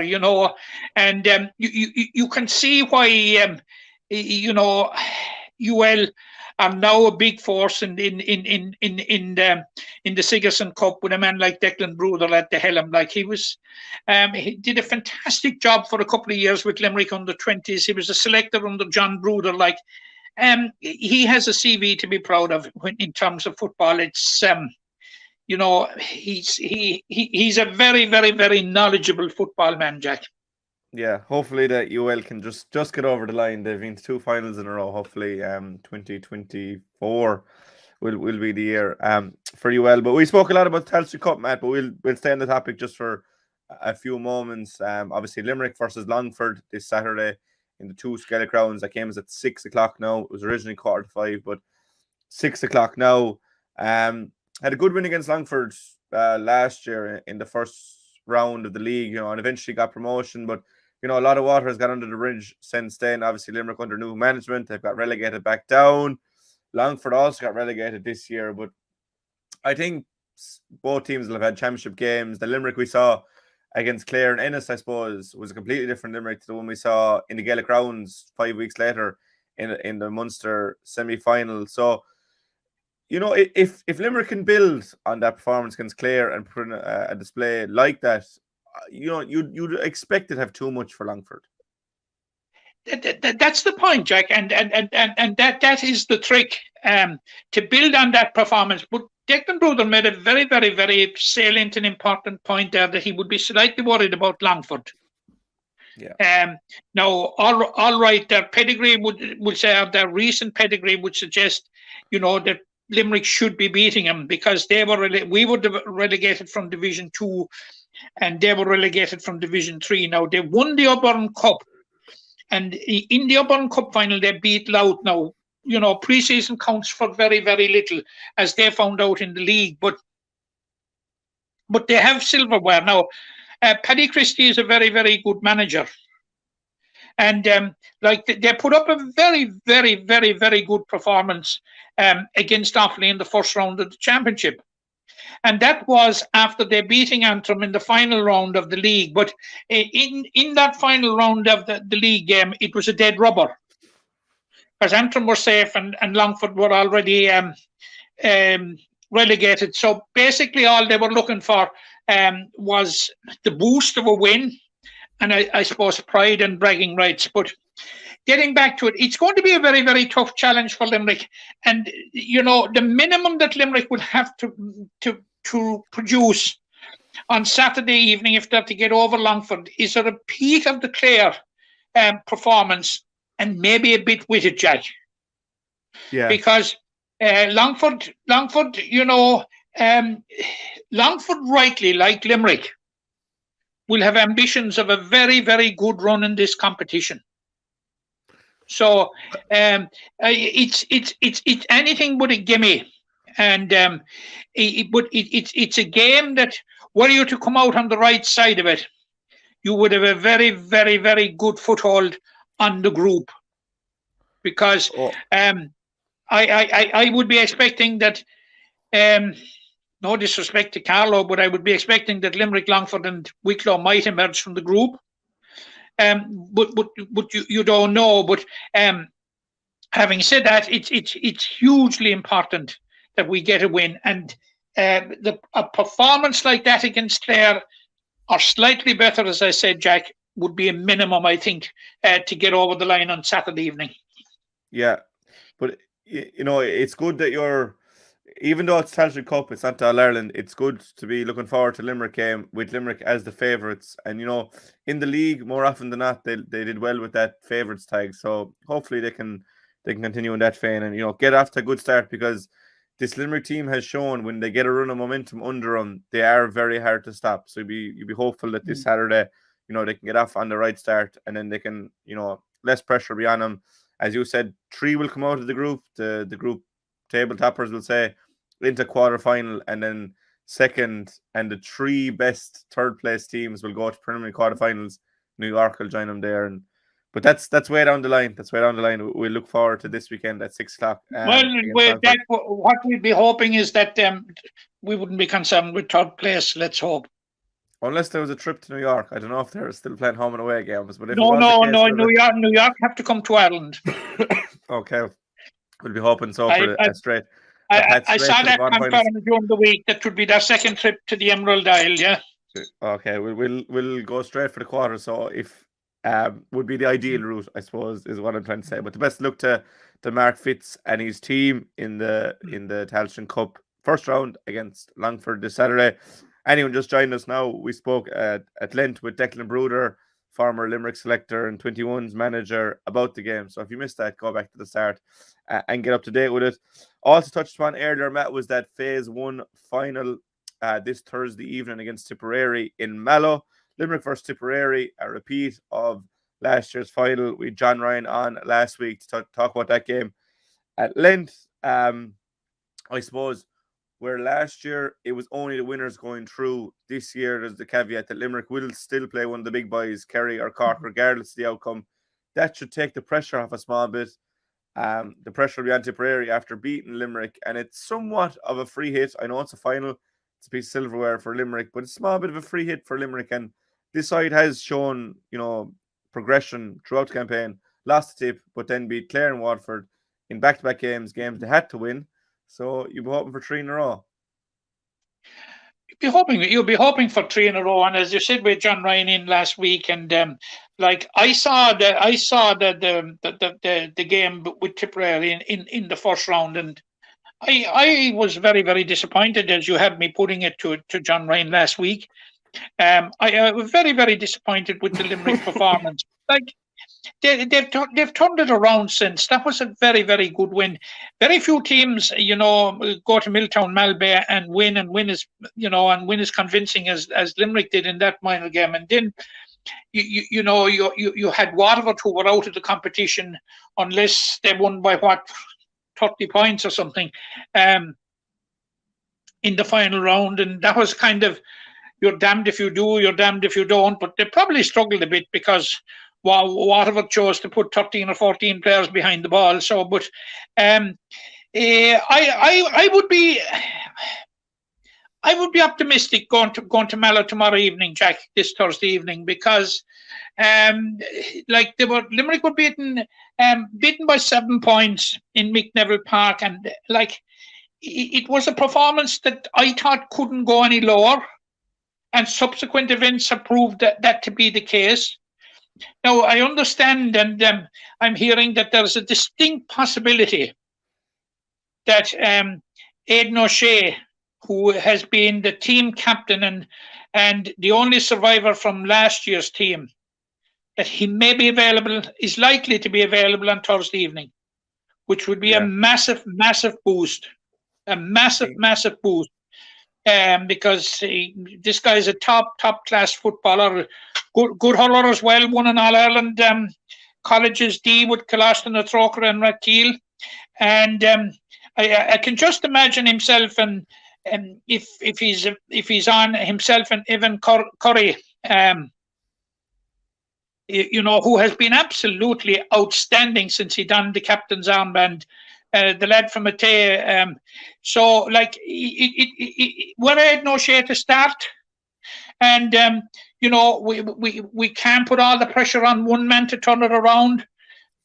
and you can see why UL are now a big force in the Sigerson Cup with a man like Declan Brouder at the helm. Like he did a fantastic job for a couple of years with Limerick under 20s. He was a selector under John Brouder. He has a CV to be proud of in terms of football. It's he's a very knowledgeable football man, Jack. Yeah, hopefully that UL can just get over the line. They've been to 2 finals in a row. Hopefully 2024 will be the year for UL. But we spoke a lot about the Tailteann Cup, Matt, but we'll stay on the topic just for a few moments. Obviously Limerick versus Longford this Saturday in the 2 Gaelic rounds. That game is at 6 o'clock now. It was originally 4:45, but 6 o'clock now. Had a good win against Longford last year in the first round of the league, and eventually got promotion, but a lot of water has gone under the bridge since then. Obviously, Limerick under new management, they've got relegated back down. Longford also got relegated this year, but I think both teams will have had championship games. The Limerick we saw against Clare and Ennis, I suppose, was a completely different Limerick to the one we saw in the Gaelic rounds 5 weeks later in the Munster semi-final. So, if Limerick can build on that performance against Clare and put in a display like that, you'd expect it to have too much for Longford. That's the point, Jack, and that is the trick, to build on that performance. But Declan Brouder made a very salient and important point there, that he would be slightly worried about Longford. Yeah. Now, all right, their pedigree would say, their recent pedigree would suggest, that Limerick should be beating them, because we were relegated from Division 2 and they were relegated from Division 3. Now, they won the Auburn Cup, and in the Auburn Cup final, they beat Louth. Now, pre-season counts for very little, as they found out in the league, but they have silverware. Now, Paddy Christie is a very good manager. And they put up a very good performance against Offaly in the first round of the championship. And that was after they beating Antrim in the final round of the league. But in that final round of the league game, it was a dead rubber, because Antrim were safe and Longford were already relegated. So basically all they were looking for was the boost of a win, and I suppose pride and bragging rights. But getting back to it, it's going to be a very tough challenge for Limerick. And, the minimum that Limerick will have to produce on Saturday evening, if they're to get over Longford, is a repeat of the Clare performance, and maybe a bit with it, Jack. Yeah. Because Longford, Longford, rightly, like Limerick, will have ambitions of a very good run in this competition. So it's anything but a gimme, and but it's a game that, were you to come out on the right side of it, you would have a very good foothold on the group, because I would be expecting that. No disrespect to Carlo, but I would be expecting that Limerick, Longford, and Wicklow might emerge from the group. But you don't know. But having said that, it's hugely important that we get a win, and a performance like that against Clare, or slightly better, as I said, Jack, would be a minimum, I think, to get over the line on Saturday evening. Yeah, but it's good that you're. Even though it's Tailteann Cup, it's not All Ireland, it's good to be looking forward to Limerick game with Limerick as the favourites. And, in the league, more often than not, they did well with that favourites tag. So hopefully they can continue in that vein and, get off to a good start, because this Limerick team has shown when they get a run of momentum under them, they are very hard to stop. So you'd be hopeful that this Saturday, they can get off on the right start, and then they can, less pressure be on them. As you said, 3 will come out of the group. The group table toppers will say into quarterfinal, and then second, and the 3 best third place teams will go to preliminary quarterfinals. New York will join them there, but that's way down the line. We look forward to this weekend at 6 o'clock. What we'd be hoping is that we wouldn't be concerned with third place. Let's hope. Unless there was a trip to New York. I don't know if they're still playing home and away games. But if no. New York have to come to Ireland. Okay, we'll be hoping so for a straight. I saw that confirmed during the week. That would be their second trip to the Emerald Isle. Yeah. Okay, we'll go straight for the quarter. So if would be the ideal route, I suppose, is what I'm trying to say. But the best luck to Mark Fitz and his team in the Tailteann Cup first round against Longford this Saturday. Anyone just joined us now, we spoke at length with Declan Brouder, former Limerick selector and 21's manager, about the game. So if you missed that, go back to the start and get up to date with it. Also touched upon earlier, Matt, was that Phase 1 final this Thursday evening against Tipperary in Mallow. Limerick versus Tipperary, a repeat of last year's final. We had John Ryan on last week to talk about that game at length. I suppose where last year it was only the winners going through, this year there's the caveat that Limerick will still play one of the big boys, Kerry or Cork, regardless of the outcome. That should take the pressure off a small bit. The pressure will be on Tipperary after beating Limerick, and it's somewhat of a free hit. I know it's a final, it's a piece of silverware for Limerick, but it's a small bit of a free hit for Limerick, and this side has shown, progression throughout the campaign. Lost the tip, but then beat Clare and Waterford in back-to-back games they had to win. So you'll be hoping for 3 in a row. You'll be hoping for 3 in a row, and as you said, with John Ryan in last week, and I saw the game with Tipperary in the first round, and I was very, very disappointed, as you had me putting it to John Ryan last week. I was very, very disappointed with the Limerick performance. They've turned it around since. That was a very, very good win. Very few teams, go to Milltown, Malbay and win as convincing as Limerick did in that minor game. And then you had Waterford, who were out of the competition unless they won by 30 points or something in the final round, and that was kind of, you're damned if you do, you're damned if you don't. But they probably struggled a bit because Waterford chose to put 13 or 14 players behind the ball. So, but I would be optimistic going to Mallow tomorrow evening, Jack, this Thursday evening, because Limerick were beaten by 7 points in Mick Neville Park, and it was a performance that I thought couldn't go any lower, and subsequent events have proved that to be the case. Now, I understand, and I'm hearing that there's a distinct possibility that Aidan O'Shea, who has been the team captain and the only survivor from last year's team, that he may be available, is likely to be available on Thursday evening, which would be a massive, massive boost. A massive, massive boost. Because this guy is a top class footballer, good hurler as well, won an All-Ireland colleges D with Coloston, Troker and Rathkeil. And I can just imagine himself, and if he's on himself, and Evan Curry, who has been absolutely outstanding since he donned the captain's armband. The lad from Atay, we're Aidan O'Shea to start, and we can't put all the pressure on one man to turn it around,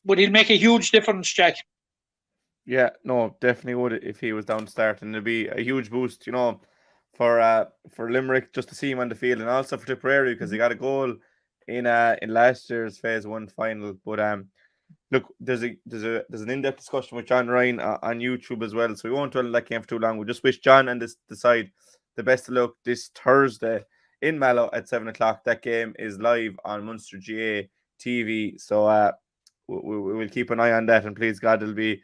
but he'll make a huge difference, Jack. Yeah, no, definitely would if he was down to start, and it'd be a huge boost, for Limerick just to see him on the field, and also for Tipperary because he got a goal in last year's Phase 1 final, but look, there's an in-depth discussion with John Ryan on YouTube as well, so we won't dwell on that game for too long. We just wish John and the side the best of luck this Thursday in Mallow at 7 o'clock. That game is live on Munster GAA TV, so we will keep an eye on that, and please God, it'll be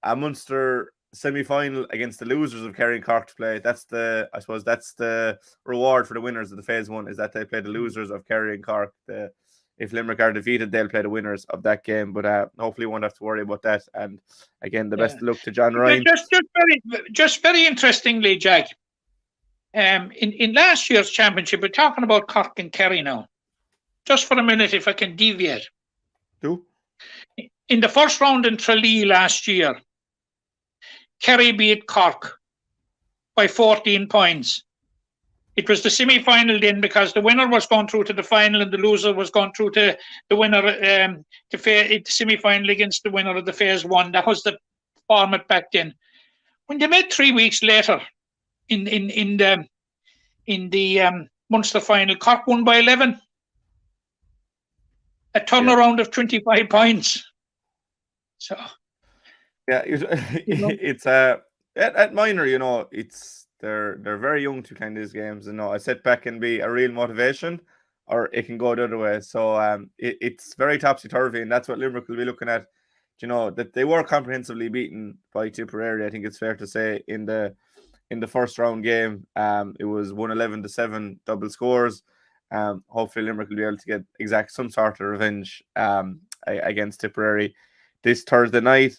a Munster semi-final against the losers of Kerry and Cork to play. I suppose that's the reward for the winners of the phase 1, is that they play the losers of Kerry and Cork. If Limerick are defeated, they'll play the winners of that game. But hopefully, we won't have to worry about that. And again, the best of luck to John Ryan. Just very interestingly, Jack. In last year's championship, we're talking about Cork and Kerry now. Just for a minute, if I can deviate. Do. In the first round in Tralee last year, Kerry beat Cork by 14 points. It was the semi-final then, because the winner was going through to the final and the loser was going through to the winner the semi-final against the winner of the phase 1. That was the format back then. When they met 3 weeks later in the Munster final, Cork won by 11. A turnaround of 25 points. So, yeah, it's at minor, they're very young to play these games. A setback can be a real motivation, or it can go the other way. So it's very topsy-turvy, and that's what Limerick will be looking at. That they were comprehensively beaten by Tipperary. I think it's fair to say in the first round game. It was 111-7 double scores. Hopefully Limerick will be able to get some sort of revenge against Tipperary this Thursday night.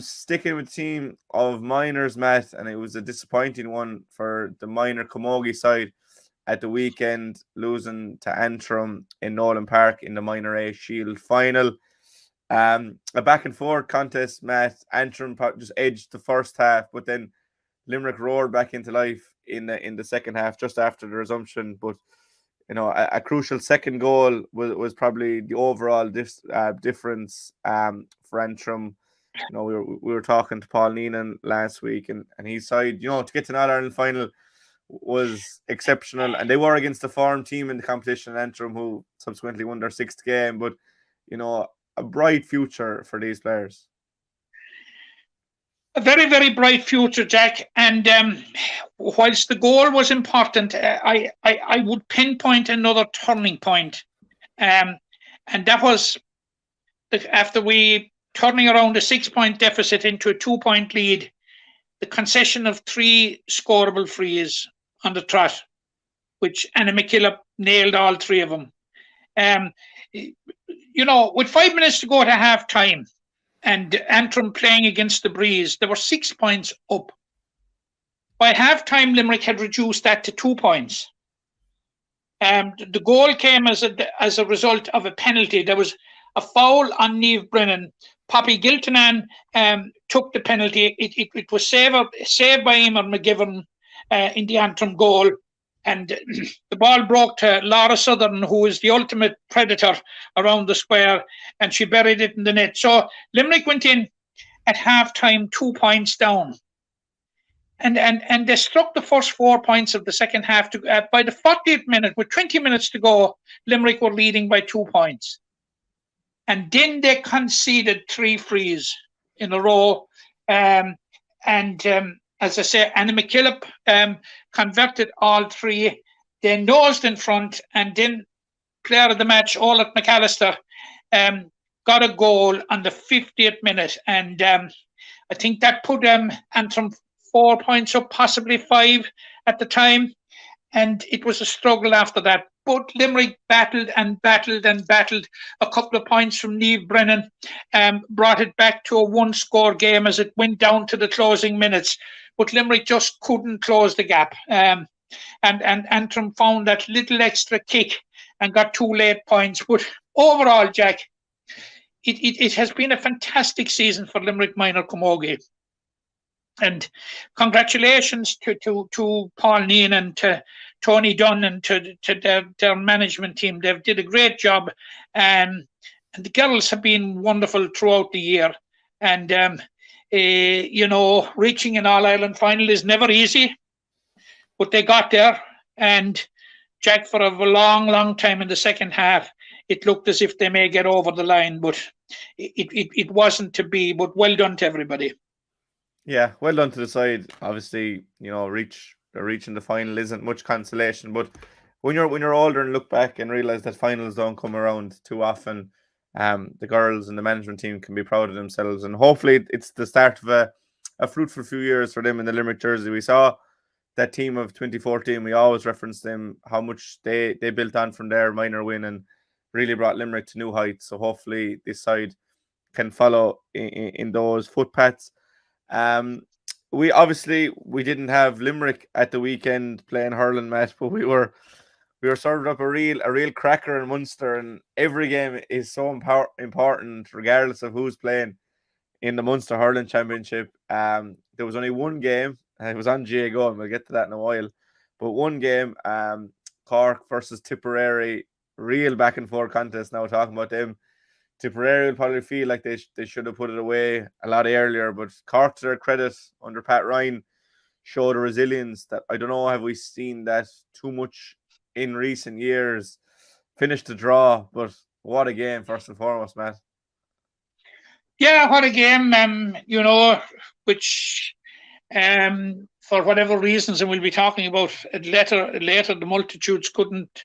Sticking with the team of minors, Matt, and it was a disappointing one for the minor Camogie side at the weekend, losing to Antrim in Nolan Park in the minor A Shield final. A back and forth contest, Matt. Antrim just edged the first half, but then Limerick roared back into life in the second half just after the resumption. But a crucial second goal was probably the overall difference for Antrim. We were talking to Paul Neenan last week, and his side, to get to an All-Ireland final was exceptional, and they were against the form team in the competition, Antrim, who subsequently won their 6th game. But a bright future for these players. A very, very bright future, Jack. And whilst the goal was important, I would pinpoint another turning point, and that was after we turning around a 6-point deficit into a 2-point lead, the concession of 3 scoreable frees on the trot, which Anna McKillop nailed all 3 of them. With 5 minutes to go to half time and Antrim playing against the breeze, there were 6 points up. By half time, Limerick had reduced that to 2 points. The goal came as a result of a penalty. There was a foul on Niamh Brennan. Poppy Giltinan took the penalty. It was saved by Emer McGivern in the Antrim goal. And the ball broke to Laura Southern, who is the ultimate predator around the square, and she buried it in the net. So Limerick went in at half-time 2 points down. And they struck the first 4 points of the second half. By the 40th minute, with 20 minutes to go, Limerick were leading by 2 points. And then they conceded 3 frees in a row. As I say, Anna McKillop converted all 3. They nosed in front, and then player of the match, Olaf McAllister, got a goal on the 50th minute. And I think that put Antrim 4 points up, possibly 5 at the time. And it was a struggle after that. But Limerick battled and battled and battled. A couple of points from Niamh Brennan brought it back to a 1-score game as it went down to the closing minutes. But Limerick just couldn't close the gap. And Antrim found that little extra kick and got 2 late points. But overall, Jack, it has been a fantastic season for Limerick Minor Camogie. And congratulations to Paul Neen and to Tony Dunn and to their management team. They did a great job. And the girls have been wonderful throughout the year. And, reaching an All-Ireland final is never easy. But they got there. And, Jack, for a long, long time in the second half, it looked as if they may get over the line. But it wasn't to be. But well done to everybody. Yeah, well done to the side. Obviously, reaching the final isn't much consolation, but when you're older and look back and realize that finals don't come around too often, the girls and the management team can be proud of themselves, and hopefully it's the start of a fruitful few years for them in the Limerick jersey. We saw that team of 2014. We always reference them, how much they built on from their minor win and really brought Limerick to new heights. So hopefully this side can follow in those footpaths. We didn't have Limerick at the weekend playing hurling, Matt, but we were served up a real cracker in Munster, and every game is so important regardless of who's playing in the Munster Hurling Championship. There was only one game, and it was on GAAGO, and we'll get to that in a while. But one game, Cork versus Tipperary, real back and forth contest. Now talking about them, Tipperary will probably feel like they should have put it away a lot earlier, but Cork, to their credit, under Pat Ryan, showed a resilience that I don't know, have we seen that too much in recent years. Finished the draw, but what a game, first and foremost, Matt. Yeah, what a game, which for whatever reasons, and we'll be talking about it later, the multitudes couldn't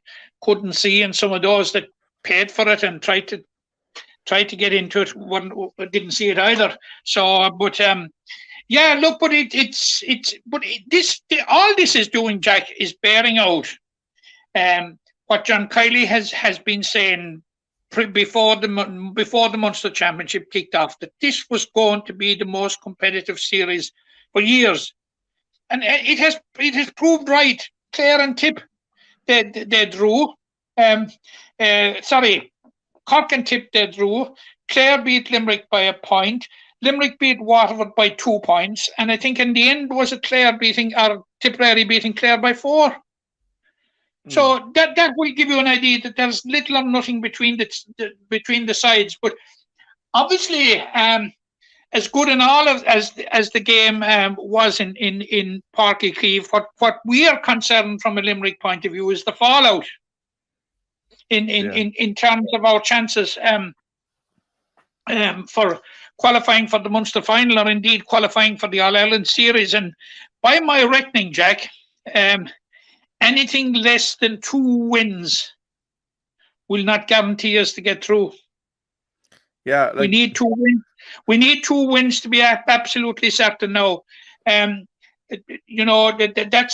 see, and some of those that paid for it and tried to get into it didn't see it either. So, but yeah, look, but all this is doing, Jack, is bearing out what John Kiely has been saying before the Munster Championship kicked off, that this was going to be the most competitive series for years, and it has proved right. Clare and Tip, they drew. Cork and Tip, they drew. Clare beat Limerick by a point. Limerick beat Waterford by 2 points, and I think in the end was it Tipperary beating Clare by 4. So that will give you an idea that there's little or nothing between the sides. But obviously, as good and all as the game was in Páirc Uí Chaoimh, what we are concerned from a Limerick point of view is the fallout in terms of our chances for qualifying for the Munster final, or indeed qualifying for the All-Ireland series. And by my reckoning, Jack, anything less than 2 wins will not guarantee us to get through. Yeah, we need 2 wins. We need 2 wins to be absolutely certain now. That's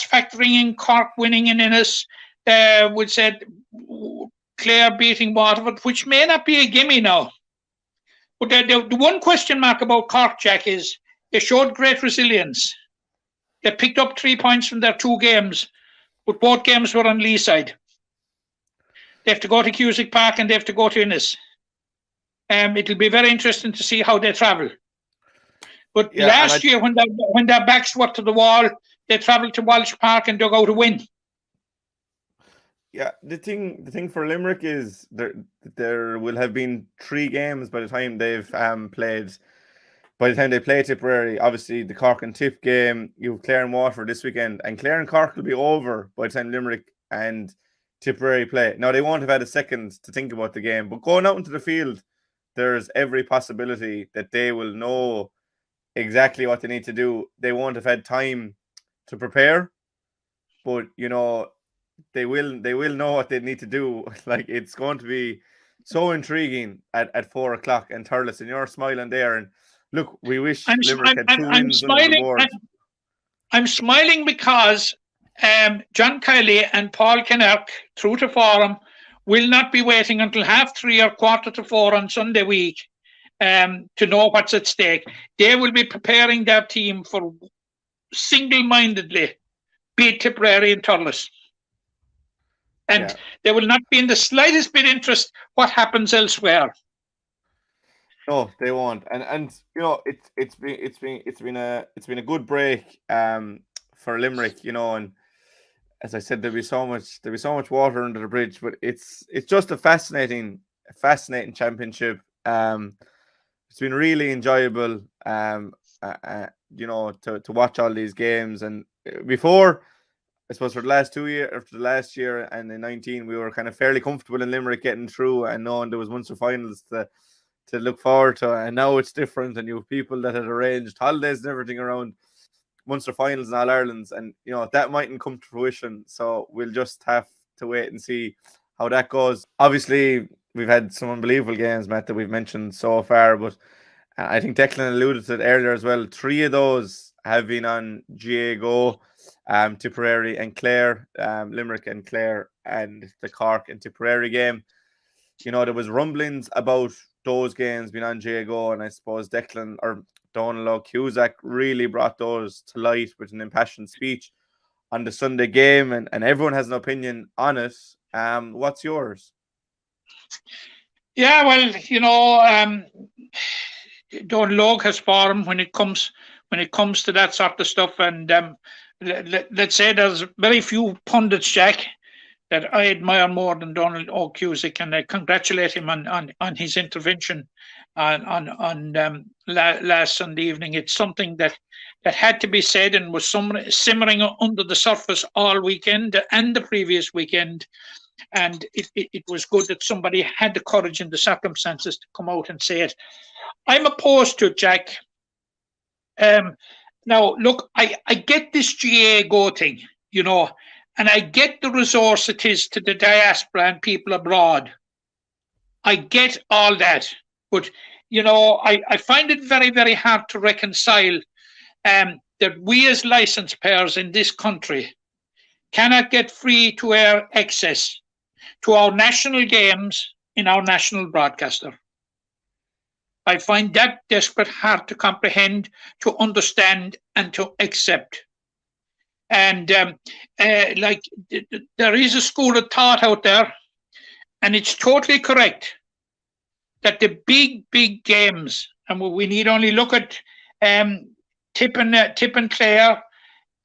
factoring in Cork winning in Innis. We said Clare beating Waterford, which may not be a gimme now. But the one question mark about Cork, Jack, is they showed great resilience. They picked up 3 points from their 2 games, but both games were on Lee side. They have to go to Cusack Park and they have to go to Innis. It'll be very interesting to see how they travel. But last year, when their backs were to the wall, they travelled to Walsh Park and dug out a win. Yeah, the thing for Limerick is there will have been 3 games by the time they've played. By the time they play Tipperary, obviously the Cork and Tip game, you have Clare and Waterford this weekend, and Clare and Cork will be over by the time Limerick and Tipperary play. Now, they won't have had a second to think about the game, but going out into the field, there's every possibility that they will know exactly what they need to do. They won't have had time to prepare, but they will know what they need to do. Like, it's going to be so intriguing at 4 o'clock. And Thurles, and you're smiling there, and look, we wish Limerick had 2 wins on the board. I'm smiling because John Kiely and Paul Kinnerk, through to forum, will not be waiting until 3:30 or 3:45 on Sunday week to know what's at stake. They will be preparing their team for single-mindedly beat Tipperary and Thurles. And they will not be in the slightest bit interest what happens elsewhere. No, they won't. And it's been a good break for Limerick, and as I said, there'll be so much water under the bridge, but it's just a fascinating championship. It's been really enjoyable to watch all these games. And before, I suppose, for the last 2 years, after the last year and in 19, we were kind of fairly comfortable in Limerick getting through and knowing there was Munster finals to look forward to. And now it's different, and you have people that had arranged holidays and everything around Munster finals and All Irelands, and that mightn't come to fruition. So we'll just have to wait and see how that goes. Obviously, we've had some unbelievable games, Matt, that we've mentioned so far, but I think Declan alluded to it earlier as well. 3 of those have been on GAAGO, Tipperary and Clare, Limerick and Clare, and the Cork and Tipperary game. You know, there was rumblings about those games being on GAAGO, and I suppose Declan or Donald 𝘢𝘴𝘰𝘪𝘢𝘵 really brought those to light with an impassioned speech on the Sunday game, and everyone has an opinion on it. What's yours? Yeah, well, you know, Donald has form when it comes to that sort of stuff, and let's say there's very few pundits, Jack, that I admire more than Donald 𝘢𝘴𝘰𝘪𝘢𝘵, and I congratulate him on his intervention on last Sunday evening. It's something that had to be said and was simmering under the surface all weekend and the previous weekend. And it was good that somebody had the courage in the circumstances to come out and say it. I'm opposed to it, Jack. Now, look, I get this GAAGO thing, you know, and I get the resource it is to the diaspora and people abroad. I get all that. But, you know, I find it very, very hard to reconcile that we as licence payers in this country cannot get free-to-air access to our national games in our national broadcaster. I find that desperate hard to comprehend, to understand, and to accept. And like there is a school of thought out there, and it's totally correct that the big games, and we need only look at Tip and Clare,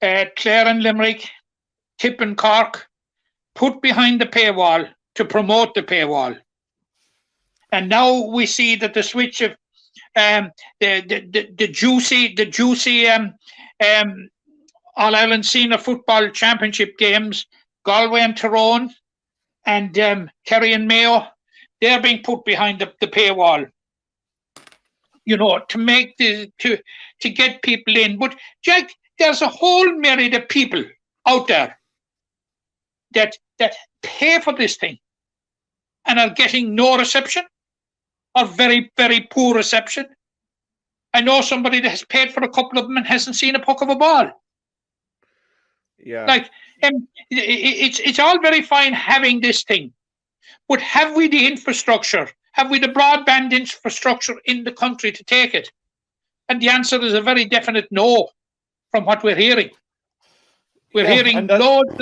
Clare and Limerick, Tip and Cork, put behind the paywall to promote the paywall. And now we see that the switch of the juicy All Ireland Senior Football Championship games, Galway and Tyrone, and Kerry and Mayo, they're being put behind the paywall. You know, to make to get people in. But Jack, there's a whole myriad of people out there that pay for this thing and are getting no reception or very, very poor reception. I know somebody that has paid for a couple of them and hasn't seen a puck of a ball. Yeah. Like, it's all very fine having this thing, but have we the infrastructure? Have we the broadband infrastructure in the country to take it? And the answer is a very definite no from what we're hearing. We're hearing loads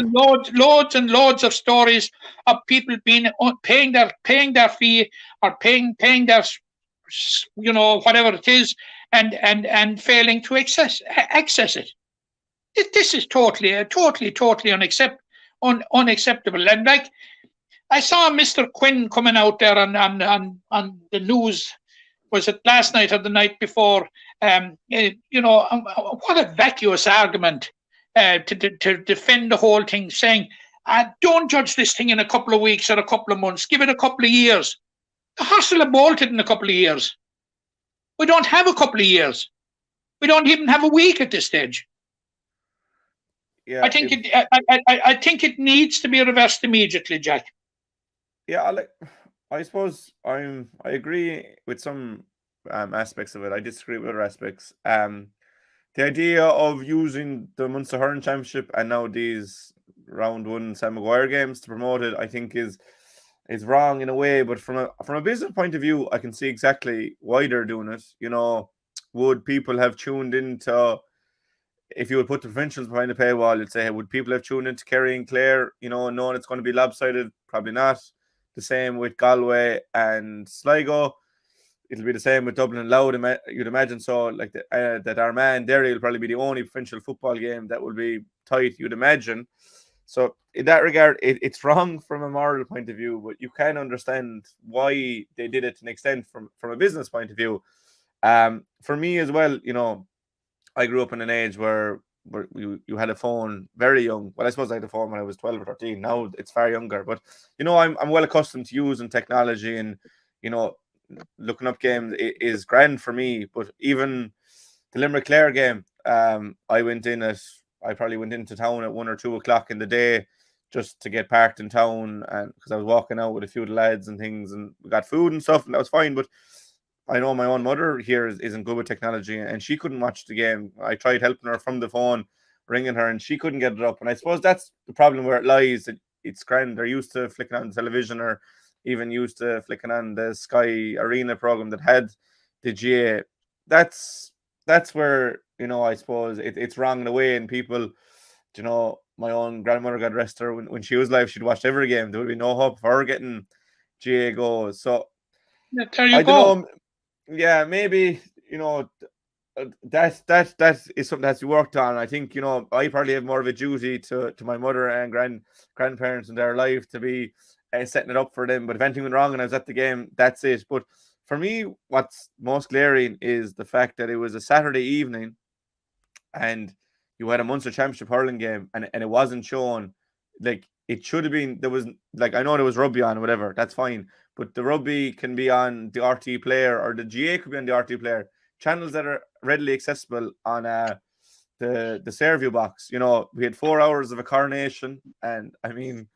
and loads of stories of people paying their fee or paying their, you know, whatever it is, and failing to access it. This is totally unacceptable. And like, I saw Mr. Quinn coming out there on the news. Was it last night or the night before? You know, what a vacuous argument to defend the whole thing, saying, don't judge this thing in a couple of weeks or a couple of months. Give it a couple of years. The horse will have bolted in a couple of years. We don't have a couple of years. We don't even have a week at this stage. Yeah, I think it needs to be reversed immediately, Jack. Yeah, I suppose I agree with some aspects of it. I disagree with other aspects. The idea of using the Munster Hurling Championship and now these round 1 Sam Maguire games to promote it, I think is wrong in a way. But from a business point of view, I can see exactly why they're doing it. You know, would people have tuned into, if you would put the provincials behind the paywall, you'd say, would people have tuned into Kerry and Clare, you know, knowing it's going to be lopsided? Probably not. The same with Galway and Sligo. It'll be the same with Dublin and Louth, you'd imagine. So, like that Armagh and Derry will probably be the only provincial football game that will be tight, you'd imagine. So, in that regard, it's wrong from a moral point of view, but you can understand why they did it to an extent from a business point of view. For me as well, you know, I grew up in an age where you had a phone very young. Well, I suppose I had a phone when I was 12 or 13. Now it's far younger. But, you know, I'm well accustomed to using technology, and, you know, looking up games is grand for me. But even the Limerick Clare game, I probably went into town at 1 or 2 o'clock in the day just to get parked in town, and because I was walking out with a few of the lads and things, and we got food and stuff, and that was fine. But I know my own mother here isn't good with technology, and she couldn't watch the game. I tried helping her from the phone, ringing her, and she couldn't get it up. And I suppose that's the problem where it lies. It's grand. They're used to flicking on the television, or even used to flicking on the Sky Arena program that had the GA. That's where, I suppose it's wrong in a way, and people, my own grandmother, God rest her, when she was alive, she'd watched every game. There would be no hope for her getting GA goals. So There you I go. don't know. Yeah, maybe, that is something that's worked on. I think, I probably have more of a duty to my mother and grandparents in their life to be setting it up for them. But if anything went wrong and I was at the game, that's it. But for me, what's most glaring is the fact that it was a Saturday evening and you had a Munster Championship hurling game, and it wasn't shown. Like, it should have been. There was, like, I know there was rugby on, whatever, that's fine, but the rugby can be on the RT player, or the GA could be on the RT player, channels that are readily accessible on the Fairview box. We had 4 hours of a coronation, and I mean,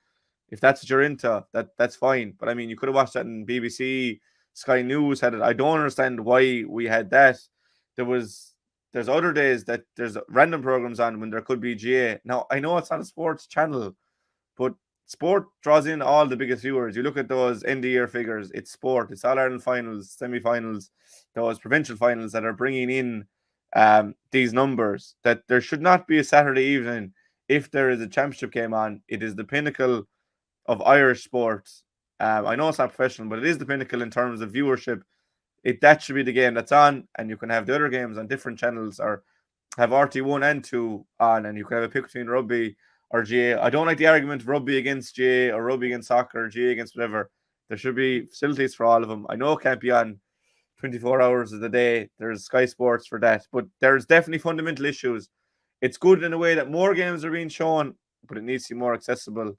if that's what you're into, that's fine. But I mean, you could have watched that in BBC, Sky News had it. I don't understand why we had that. There's other days that there's random programs on when there could be GA. Now, I know it's not a sports channel, but sport draws in all the biggest viewers. You look at those end of year figures, it's sport, it's All Ireland finals, semi-finals, those provincial finals that are bringing in these numbers. That there should not be a Saturday evening if there is a championship game on. It is the pinnacle of Irish sports. I know it's not professional, but it is the pinnacle in terms of viewership. That should be the game that's on, and you can have the other games on different channels, or have RT1 and 2 on, and you can have a pick between rugby or GA. I don't like the argument of rugby against GA or rugby against soccer or GA against whatever. There should be facilities for all of them. I know it can't be on 24 hours of the day. There's Sky Sports for that, but there's definitely fundamental issues. It's good in a way that more games are being shown, but it needs to be more accessible.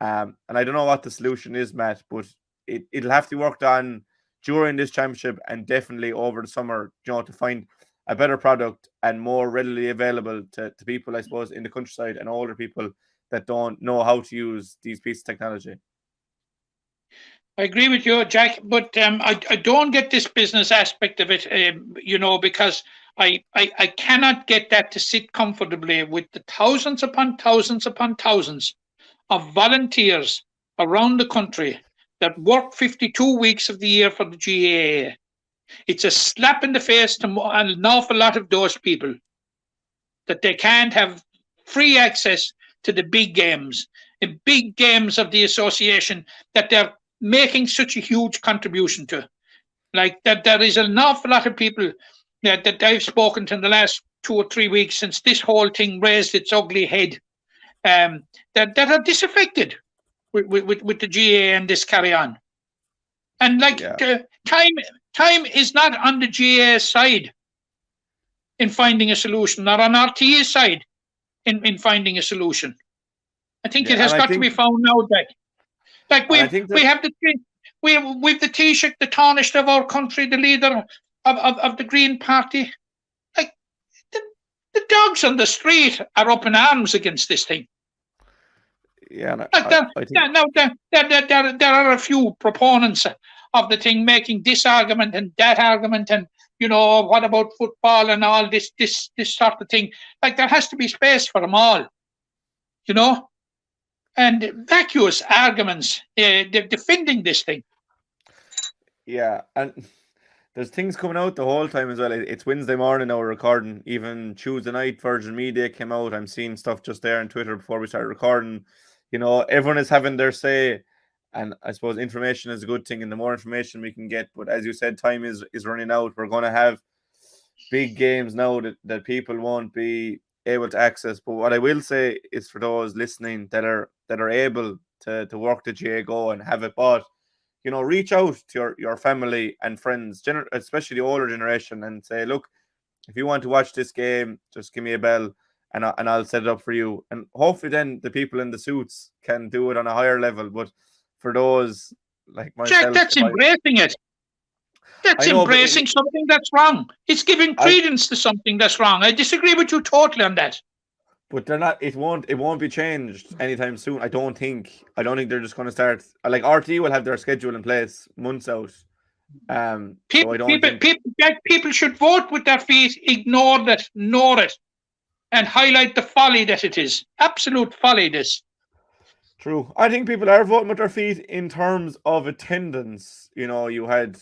And I don't know what the solution is, Matt, but it'll have to be worked on during this championship and definitely over the summer, to find a better product and more readily available to people, I suppose, in the countryside and older people that don't know how to use these pieces of technology. I agree with you, Jack, but I don't get this business aspect of it, because I cannot get that to sit comfortably with the thousands upon thousands upon thousands of volunteers around the country that work 52 weeks of the year for the GAA. It's a slap in the face to an awful lot of those people that they can't have free access to the big games of the association that they're making such a huge contribution to. Like that, there is an awful lot of people that I've spoken to in the last 2 or 3 weeks since this whole thing raised its ugly head, that are disaffected with the GA and this carry on. And time is not on the GA side in finding a solution, not on RTA's side in finding a solution. I think it has got to be found now, Jack. Like we have the Taoiseach, the tarnished of our country, the leader of the Green Party. Like the dogs on the street are up in arms against this thing. Yeah, there are a few proponents of the thing making this argument and that argument, and what about football and all this sort of thing. Like, there has to be space for them all, and vacuous arguments defending this thing. Yeah, and there's things coming out the whole time as well. It's Wednesday morning now, we're recording. Even Tuesday night, Virgin Media came out. I'm seeing stuff just there on Twitter before we started recording. Everyone is having their say, and I suppose information is a good thing, and the more information we can get. But as you said, time is running out. We're going to have big games now that people won't be able to access. But what I will say is, for those listening that are able to work the GAAGO and have it bought, reach out to your family and friends, especially the older generation, and say, look, if you want to watch this game, just give me a bell, and I'll set it up for you. And hopefully then the people in the suits can do it on a higher level. But for those like myself... Jack, that's embracing it. That's embracing something that's wrong. It's giving credence to something that's wrong. I disagree with you totally on that. But they're not. It won't be changed anytime soon. I don't think they're just going to start. Like, RT will have their schedule in place months out, People, I don't think people should vote with their feet, ignore it, and highlight the folly that it is. Absolute folly, this. true. I think people are voting with their feet in terms of attendance. You had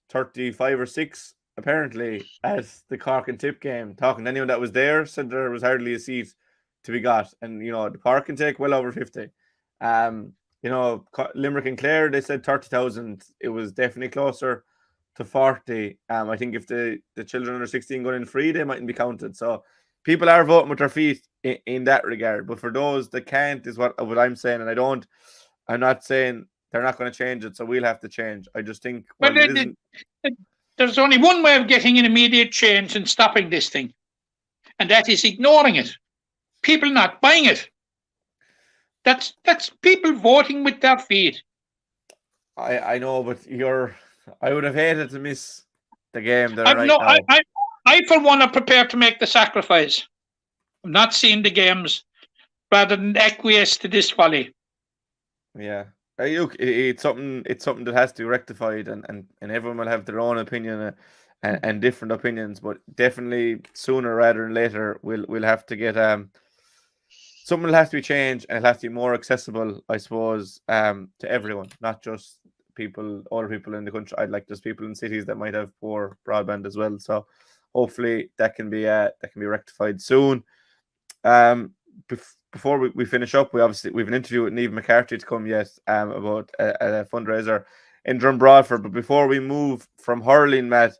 35 or 6 apparently at the Cork and Tip game. Talking to anyone that was there, said there was hardly a seat to be got, and the Cork and take well over 50. Limerick and Clare, they said 30,000. It was definitely closer to 40. I think if the children under 16 going in free, they mightn't be counted. So people are voting with their feet in that regard. But for those that can't, is what I'm saying. And I'm not saying they're not going to change it, so we'll have to change. I just think there's only one way of getting an immediate change and stopping this thing, and that is ignoring it. People not buying it. That's people voting with their feet. I know, but I would have hated to miss the game there I for one are prepared to make the sacrifice. I'm not seeing the games rather than acquiesce to this folly. Yeah. It's something that has to be rectified, and everyone will have their own opinion and different opinions, but definitely sooner rather than later we'll have to get something will have to be changed, and it'll have to be more accessible, I suppose, to everyone, not just older people in the country. I'd like there's people in cities that might have poor broadband as well. So hopefully that can be rectified soon. Before we finish up, we've an interview with Niamh McCarthy to come yet about a fundraiser in Broadford. But before we move from hurling, Matt,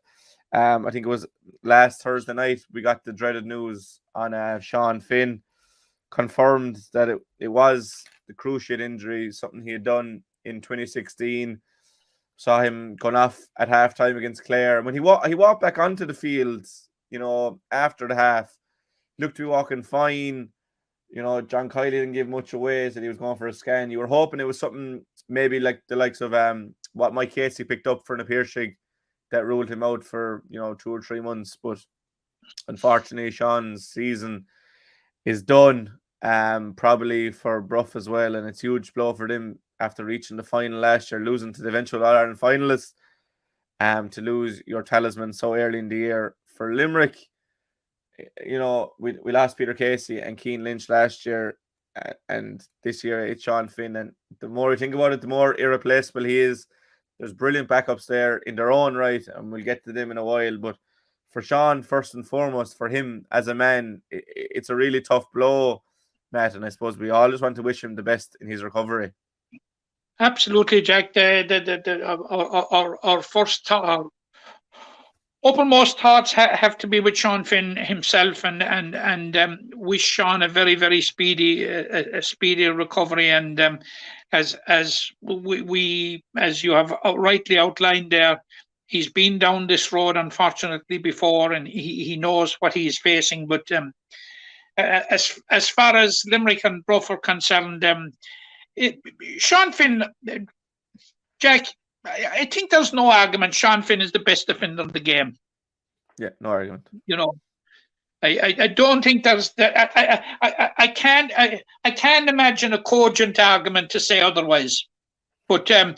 I think it was last Thursday night we got the dreaded news on Sean Finn. Confirmed that it was the cruciate injury, something he had done in 2016. Saw him going off at halftime against Clare, and when he walked back onto the field, after the half, looked to be walking fine. John Kiely didn't give much away, said he was going for a scan. You were hoping it was something maybe like the likes of what Mike Casey picked up for an 𝘕𝘰𝘬𝘪𝘰𝘠 that ruled him out for 2 or 3 months. But unfortunately, Sean's season is done, probably for Bruff as well, and it's a huge blow for them after reaching the final last year, losing to the eventual All-Ireland finalists, to lose your talisman so early in the year. For Limerick, we lost Peter Casey and Cian Lynch last year, and this year it's Sean Finn, and the more we think about it, the more irreplaceable he is. There's brilliant backups there in their own right, and we'll get to them in a while, but for Sean, first and foremost, for him as a man, it's a really tough blow, Matt, and I suppose we all just want to wish him the best in his recovery. Absolutely, Jack. Our uppermost thoughts have to be with Sean Finn himself, and wish Sean a very, very speedy recovery. And as you have rightly outlined there, he's been down this road unfortunately before, and he knows what he is facing. But as far as Limerick and Bruff are concerned, Sean Finn, Jack, I think there's no argument. Sean Finn is the best defender in the game. Yeah, no argument. I don't think there's that. I can't imagine a cogent argument to say otherwise. But no.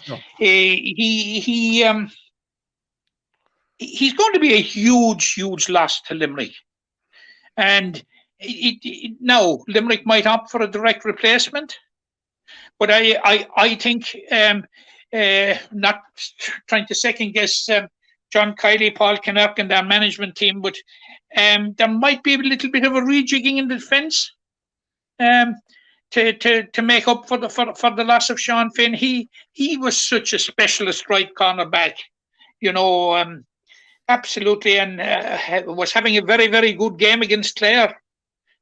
He's going to be a huge loss to Limerick, and now Limerick might opt for a direct replacement. But I think, not trying to second guess John Kiely, Paul Kinnerk and their management team, but there might be a little bit of a rejigging in the defence to make up for the loss of Sean Finn. He was such a specialist right cornerback, absolutely, and was having a very, very good game against Clare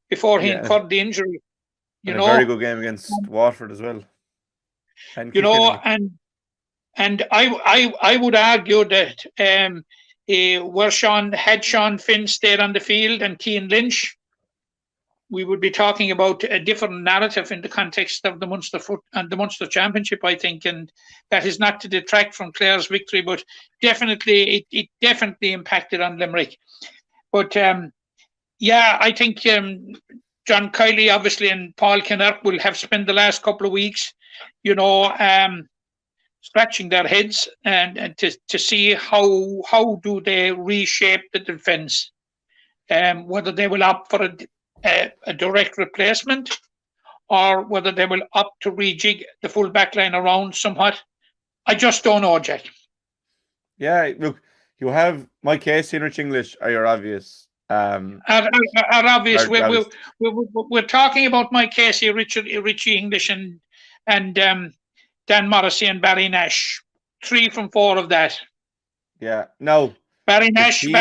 before he incurred the injury. A very good game against Waterford as well. And I would argue that had Sean Finn stayed on the field and Cian Lynch, we would be talking about a different narrative in the context of the Munster and the Munster Championship, I think, and that is not to detract from Clare's victory, but definitely it definitely impacted on Limerick. But I think John Kiely, obviously, and Paul Kinnerk will have spent the last couple of weeks, scratching their heads and to see how do they reshape the defence, whether they will opt for a direct replacement or whether they will opt to rejig the full back line around somewhat. I just don't know, Jack. Yeah, look, you have Mike Casey and Rich English are your obvious. Are obvious. Are obvious. We're talking about Mike Casey, Richie English, and Dan Morrissey and Barry Nash. 3 from 4 of that. Yeah, no. Barry Nash in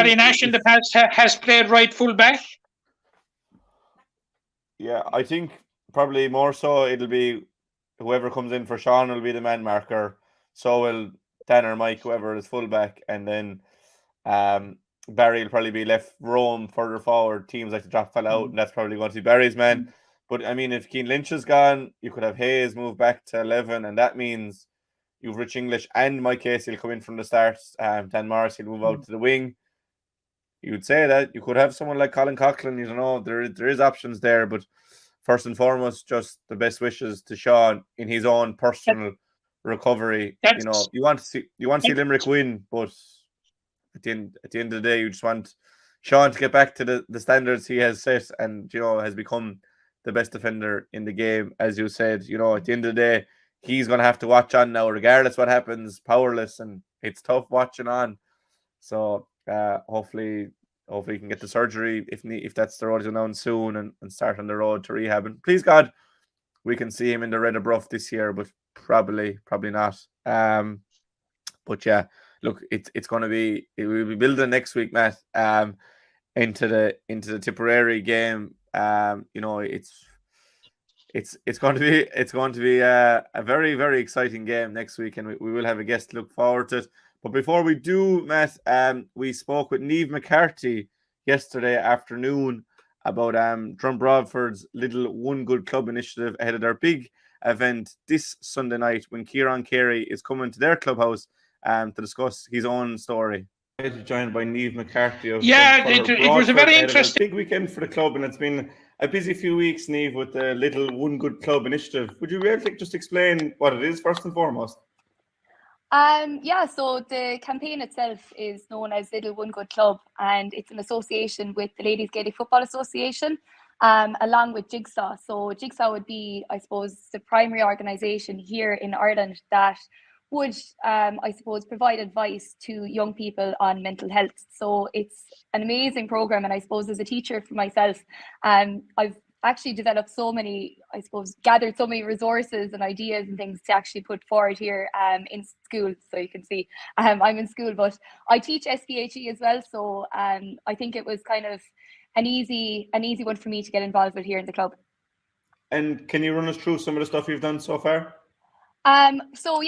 the past has played right full back. Yeah, I think probably more so it'll be whoever comes in for Sean will be the man marker. So will Dan or Mike, whoever is full back, and then Barry will probably be left roam further forward. Teams like to drop fell out, and that's probably going to be Barry's man. But I mean, if Keane Lynch is gone, you could have Hayes move back to 11, and that means you've Rich English and Mike Casey will come in from the start. Dan Morris will move out to the wing. You'd say that you could have someone like Colin Coughlin. You don't know, there is options there, but first and foremost, just the best wishes to Sean in his own personal recovery. You want to see Limerick win, but at the end of the day, you just want Sean to get back to the standards he has set, and has become the best defender in the game, as you said. At the end of the day, he's going to have to watch on now, regardless what happens. Powerless, and it's tough watching on. So hopefully he can get the surgery if that's the road he's on soon, and start on the road to rehab. And please God, we can see him in the red or bruff this year, but probably not. But yeah, look, it's going to be, we'll be building next week, Matt, into the Tipperary game. It's going to be a very, very exciting game next week, and we will have a guest to look forward to it. But before we do, Matt, we spoke with Niamh McCarthy yesterday afternoon about Drumbroford's Little One Good Club initiative ahead of their big event this Sunday night when 𝘕𝘰𝘪𝘰𝘬 is coming to their clubhouse to discuss his own story. Joined by Niamh McCarthy. It was a very interesting big weekend for the club, and it's been a busy few weeks, Niamh, with the Little One Good Club initiative. Would you be able to just explain what it is first and foremost? So the campaign itself is known as Little One Good Club, and it's an association with the Ladies Gaelic Football Association, along with Jigsaw. So Jigsaw would be, I suppose, the primary organisation here in Ireland that would, provide advice to young people on mental health. So it's an amazing program, and I suppose as a teacher for myself, I've actually developed gathered so many resources and ideas and things to actually put forward here in school. So you can see I'm in school, but I teach SPHE as well. So I think it was kind of an easy one for me to get involved with here in the club. And can you run us through some of the stuff you've done so far? So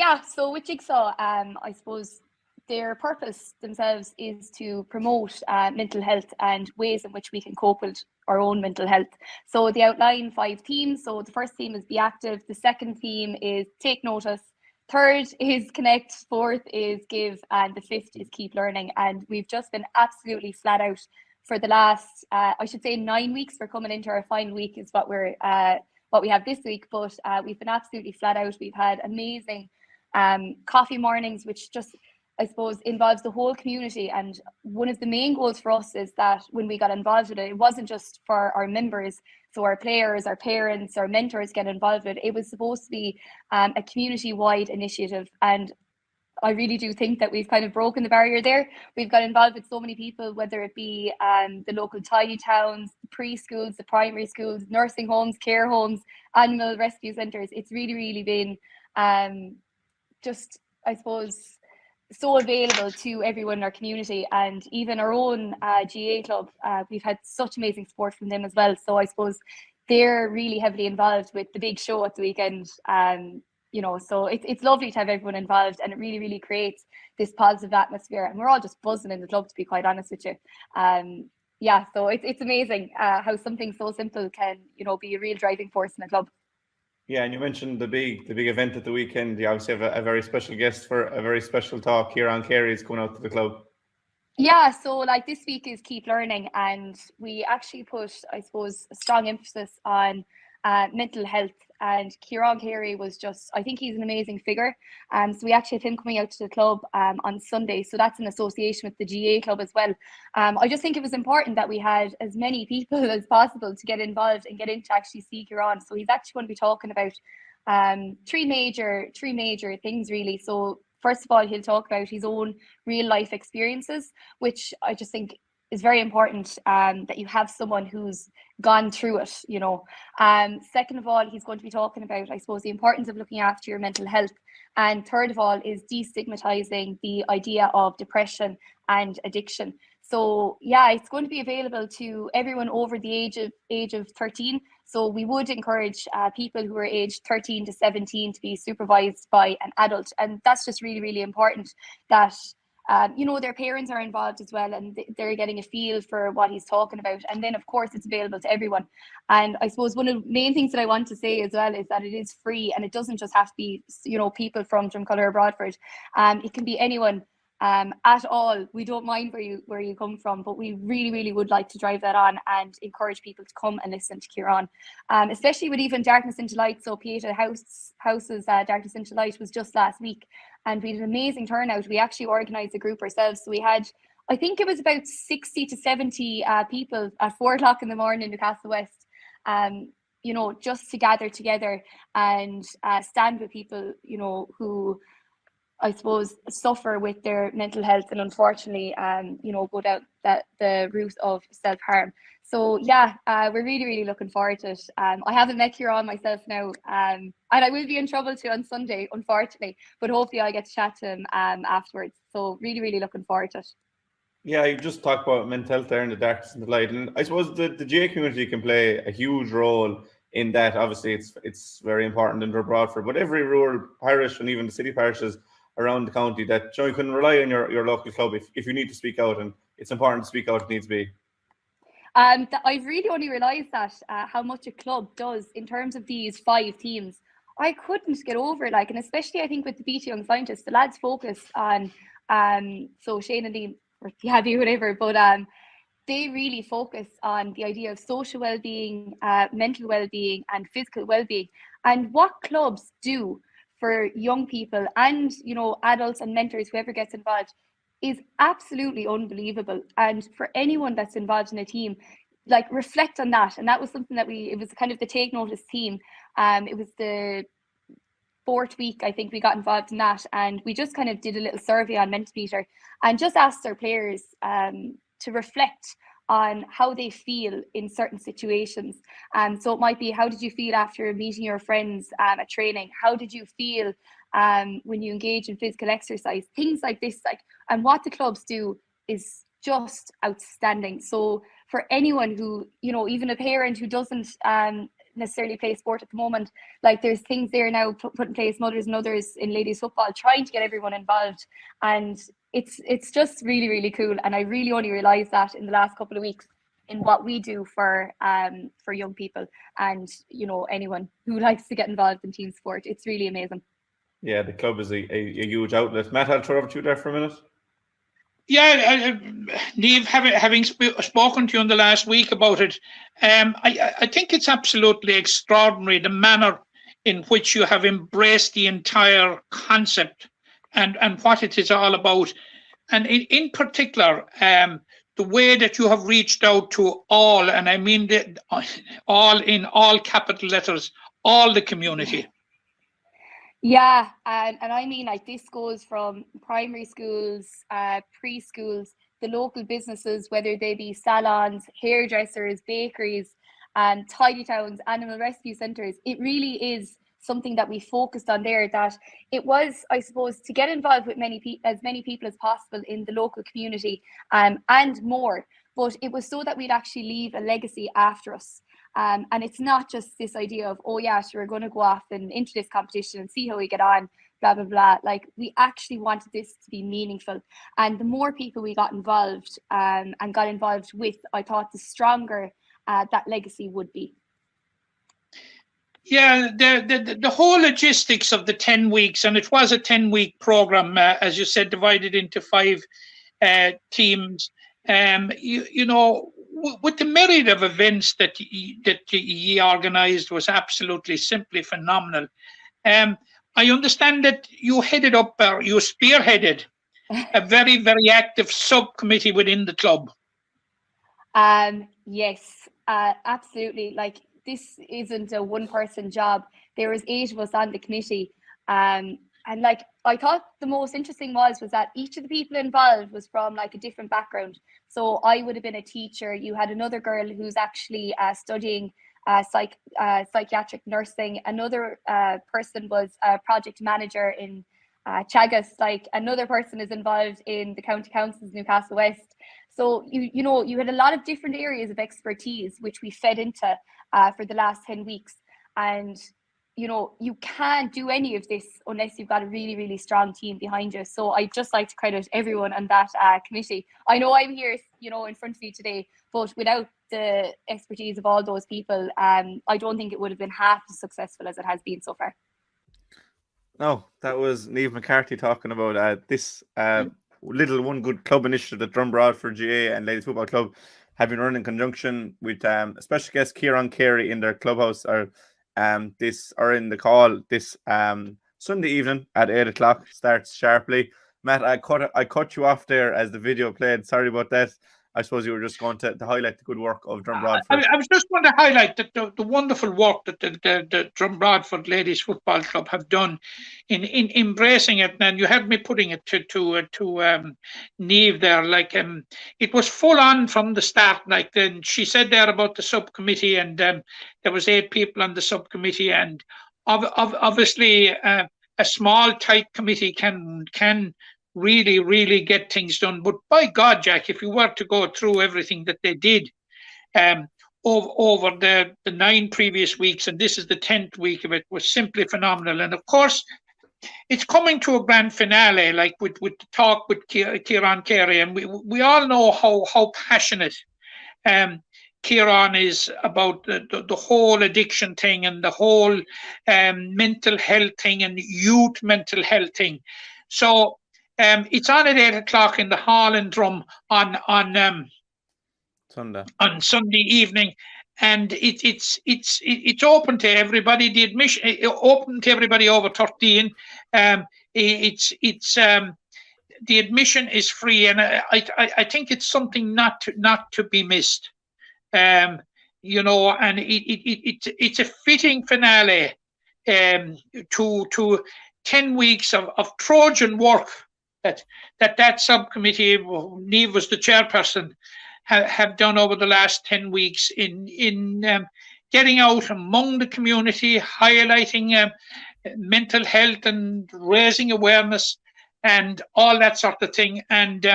with Jigsaw, I suppose their purpose themselves is to promote mental health and ways in which we can cope with our own mental health. So they outline 5 themes. So the first theme is be active. The second theme is take notice. Third is connect. Fourth is give. And the fifth is keep learning. And we've just been absolutely flat out for the last, 9 weeks. We're coming into our final week is what we have this week. But we've been absolutely flat out. We've had amazing coffee mornings, which just, I suppose, involves the whole community. And one of the main goals for us is that when we got involved with it, it wasn't just for our members, so our players, our parents, our mentors get involved with it. It was supposed to be a community-wide initiative. And I really do think that we've kind of broken the barrier there. We've got involved with so many people, whether it be the local tiny towns, the preschools, the primary schools, nursing homes, care homes, animal rescue centres. It's really, really been just, I suppose, so available to everyone in our community, and even our own GAA club. We've had such amazing support from them as well. So I suppose they're really heavily involved with the big show at the weekend. So it's lovely to have everyone involved, and it really, really creates this positive atmosphere. And we're all just buzzing in the club, to be quite honest with you. So it's amazing how something so simple can, be a real driving force in a club. Yeah, and you mentioned the big event at the weekend. You obviously have a very special guest for a very special talk. 𝘕𝘰𝘪𝘰𝘬 is coming out to the club. Yeah, so this week is keep learning, and we actually put, I suppose, a strong emphasis on mental health and 𝘕𝘰𝘪𝘰𝘯𝘴 𝘔𝘬𝘪𝘰𝘯𝘴 was just, I think he's an amazing figure. So we actually have him coming out to the club on Sunday. So that's in association with the GAA club as well. I just think it was important that we had as many people as possible to get involved and get in to actually see 𝘕𝘰𝘪𝘰. So he's actually going to be talking about three major things really. So first of all, he'll talk about his own real life experiences, which I just think is very important, that you have someone who's gone through it, you know. Second of all, he's going to be talking about, I suppose, the importance of looking after your mental health. And third of all is destigmatizing the idea of depression and addiction. So yeah, it's going to be available to everyone over the age of 13. So we would encourage people who are aged 13 to 17 to be supervised by an adult. And that's just really, really important that you know, their parents are involved as well, and they're getting a feel for what he's talking about. And then of course it's available to everyone. And I suppose one of the main things that I want to say as well is that it is free, and it doesn't just have to be, you know, people from Drumcolor or Broadford. It can be anyone at all. We don't mind where you come from, but we really, really would like to drive that on and encourage people to come and listen to 𝘕𝘰𝘪𝘰, especially with even Darkness into Light. So Pieta House's Darkness into Light was just last week, and we had an amazing turnout. We actually organised a group ourselves, so we had, I think it was about 60 to 70 people at 4 o'clock in the morning in Newcastle West, you know, just to gather together and stand with people, you know, who I suppose suffer with their mental health and unfortunately, you know, go down the route of self-harm. So yeah, we're really, really looking forward to it. I haven't met 𝘕𝘰𝘪𝘰 myself now, and I will be in trouble too on Sunday, unfortunately, but hopefully I get to chat to him afterwards. So really, really looking forward to it. Yeah, you just talked about mental health there in the Darkness and the Light, and I suppose the GAA community can play a huge role in that. Obviously, it's very important in Broadford, but every rural parish and even the city parishes around the county, that you can rely on your local club if you need to speak out, and it's important to speak out if needs be. I've really only realised that how much a club does in terms of these 5 teams. I couldn't get over it, like, and especially I think with the BT Young Scientists, the lads focus on so Shane and Liam, or you whatever, but they really focus on the idea of social well-being, mental well-being, and physical well-being. And what clubs do for young people and, you know, adults and mentors, whoever gets involved, is absolutely unbelievable. And for anyone that's involved in a team, like, reflect on that. And that was something that it was kind of the take notice team. It was the 4th week, I think, we got involved in that, and we just kind of did a little survey on Mentimeter and just asked our players to reflect on how they feel in certain situations. So it might be, how did you feel after meeting your friends at training? How did you feel when you engage in physical exercise? Things like this, like, and what the clubs do is just outstanding. So for anyone who, you know, even a parent who doesn't necessarily play sport at the moment, like, there's things there now put in place, mothers and others in ladies football, trying to get everyone involved, and it's just really, really cool. And I really only realized that in the last couple of weeks in what we do for young people and, you know, anyone who likes to get involved in team sport. It's really amazing. Yeah, the club is a huge outlet. Matt, I'll throw over to you there for a minute. Yeah, Niamh, having spoken to you in the last week about it, I think it's absolutely extraordinary the manner in which you have embraced the entire concept and what it is all about. And in particular, the way that you have reached out to all, and I mean all in all capital letters, all the community. Yeah, and I mean, like, this goes from primary schools, preschools, the local businesses, whether they be salons, hairdressers, bakeries, tidy towns, animal rescue centres. It really is something that we focused on there, that it was, I suppose, to get involved with as many people as possible in the local community, and more. But it was so that we'd actually leave a legacy after us. And it's not just this idea of, oh yeah, sure, we're going to go off and into this competition and see how we get on, blah, blah, blah. Like, we actually wanted this to be meaningful. And the more people we got involved and got involved with, I thought the stronger that legacy would be. Yeah, the whole logistics of the 10 weeks, and it was a 10-week program, as you said, divided into 5 teams. You know, with the myriad of events that you organised was absolutely simply phenomenal. I understand that you headed up, or you spearheaded a very, very active subcommittee within the club. Yes, absolutely. Like, this isn't a one-person job. There was 8 of us on the committee. And like, I thought the most interesting was that each of the people involved was from like a different background. So I would have been a teacher. You had another girl who's actually studying psychiatric nursing. Another person was a project manager in Teagasc. Like, another person is involved in the county councils, Newcastle West. So you had a lot of different areas of expertise which we fed into for the last 10 weeks. And you can't do any of this unless you've got a really, really strong team behind you. So I'd just like to credit everyone on that committee. I know I'm here, in front of you today, but without the expertise of all those people, I don't think it would have been half as successful as it has been so far. No, that was Niamh McCarthy talking about this little one good club initiative that Drumbrod for GA and Ladies Football Club have been running in conjunction with special guest 𝘕𝘰𝘬𝘬𝘪𝘀 in their clubhouse, or in the call this Sunday evening at 8 o'clock. Starts sharply. Matt, I cut you off there as the video played. Sorry about that. I suppose you were just going to highlight the good work of Drumbrod. I was just going to highlight that the wonderful work that the Drumbrod Ladies Football Club have done in embracing it. And you had me putting it to Niamh there. Like, it was full on from the start. Like, then she said there about the subcommittee, and there was 8 people on the subcommittee, and obviously a small tight committee can really, really get things done. But by God, Jack, if you were to go through everything that they did over the 9 previous weeks, and this is the 10th week of it, was simply phenomenal. And of course, it's coming to a grand finale, like with the talk with Ciarán Carey, and we all know how passionate Ciarán is about the whole addiction thing and the whole mental health thing and youth mental health thing. So it's on at 8 o'clock in the hall in Drum on Sunday evening, and it's open to everybody. The admission open to everybody over 13. The admission is free, and I think it's something not to be missed. And it's a fitting finale to 10 weeks of Trojan work that subcommittee, Niamh was the chairperson, have done over the last 10 weeks in getting out among the community, highlighting mental health and raising awareness and all that sort of thing. And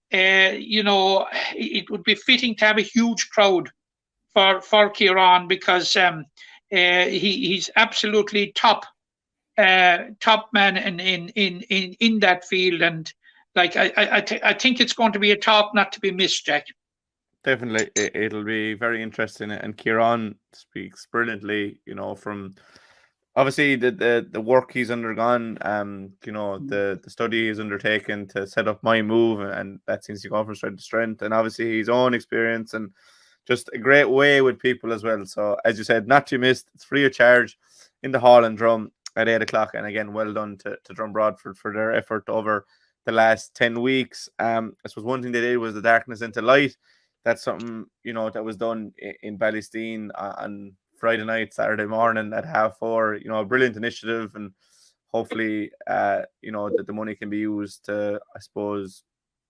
it would be fitting to have a huge crowd for Ciarán, because he's absolutely top man in that field, and like I think it's going to be a talk not to be missed, Jack. Definitely, it'll be very interesting, and Ciarán speaks brilliantly. From obviously the work he's undergone, the study he's undertaken to set up My Move, and that seems to go from strength to strength, and obviously his own experience, and just a great way with people as well. So as you said, not to miss. It's free of charge in the hall in Drum at 8 o'clock, and again, well done to Drumbrod for their effort over the last 10 weeks. I suppose one thing they did was the darkness into light. That's something that was done in Ballysteen on Friday night, Saturday morning at 4:30. A brilliant initiative, and hopefully that the money can be used to, I suppose,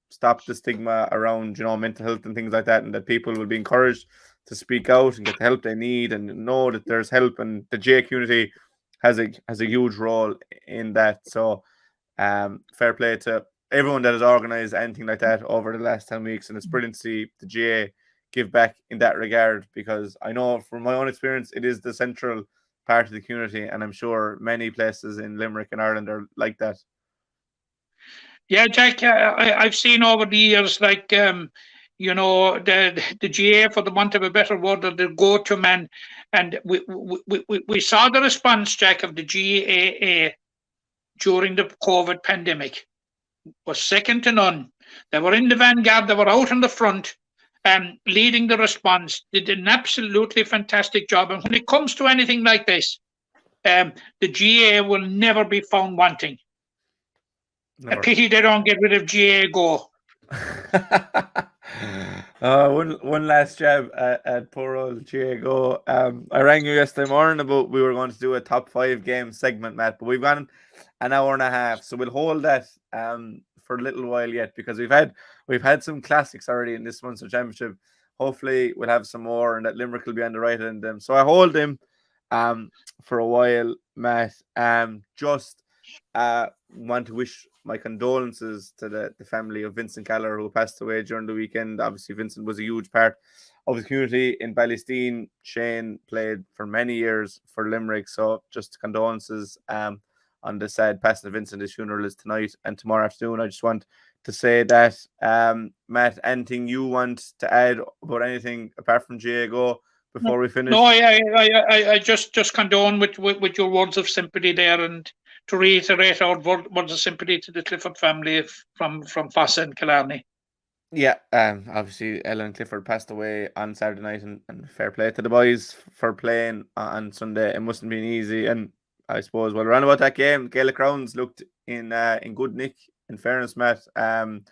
stop the stigma around mental health and things like that, and that people will be encouraged to speak out and get the help they need, and know that there's help, and the GA community has a huge role in that. So fair play to everyone that has organised anything like that over the last 10 weeks, and it's brilliant to see the GA give back in that regard, because I know from my own experience it is the central part of the community, and I'm sure many places in Limerick and Ireland are like that. Yeah, Jack, I've seen over the years, like the GA, for the want of a better word, are the go-to man, and we saw the response, Jack, of the GAA during the COVID pandemic was second to none. They were in the vanguard, they were out in the front, leading the response, did an absolutely fantastic job. And when it comes to anything like this, the GAA will never be found wanting. Never. A pity they don't get rid of GAAGO. One last jab at poor old GAAGO. I rang you yesterday morning about we were going to do a top 5 game segment, Matt, but we've gone an hour and a half, so we'll hold that for a little while yet, because we've had some classics already in this Munster Championship. Hopefully we'll have some more, and that Limerick will be on the right end of them. So I hold him for a while, Matt. Just want to wish my condolences to the family of Vincent Keller, who passed away during the weekend. Obviously, Vincent was a huge part of the community in Ballysteen. Shane played for many years for Limerick, so just condolences on the sad passing of Vincent. His funeral is tonight and tomorrow afternoon. I just want to say that, Matt, anything you want to add about anything apart from GAAGO before we finish? No, I just condone with your words of sympathy there, and to reiterate our words of sympathy to the Clifford family from Fossa and Killarney. Yeah, obviously Ellen Clifford passed away on Saturday night, and fair play to the boys for playing on Sunday. It mustn't be easy, and I suppose around about that game, Gaelic Crowns looked in good nick. In fairness, Matt, that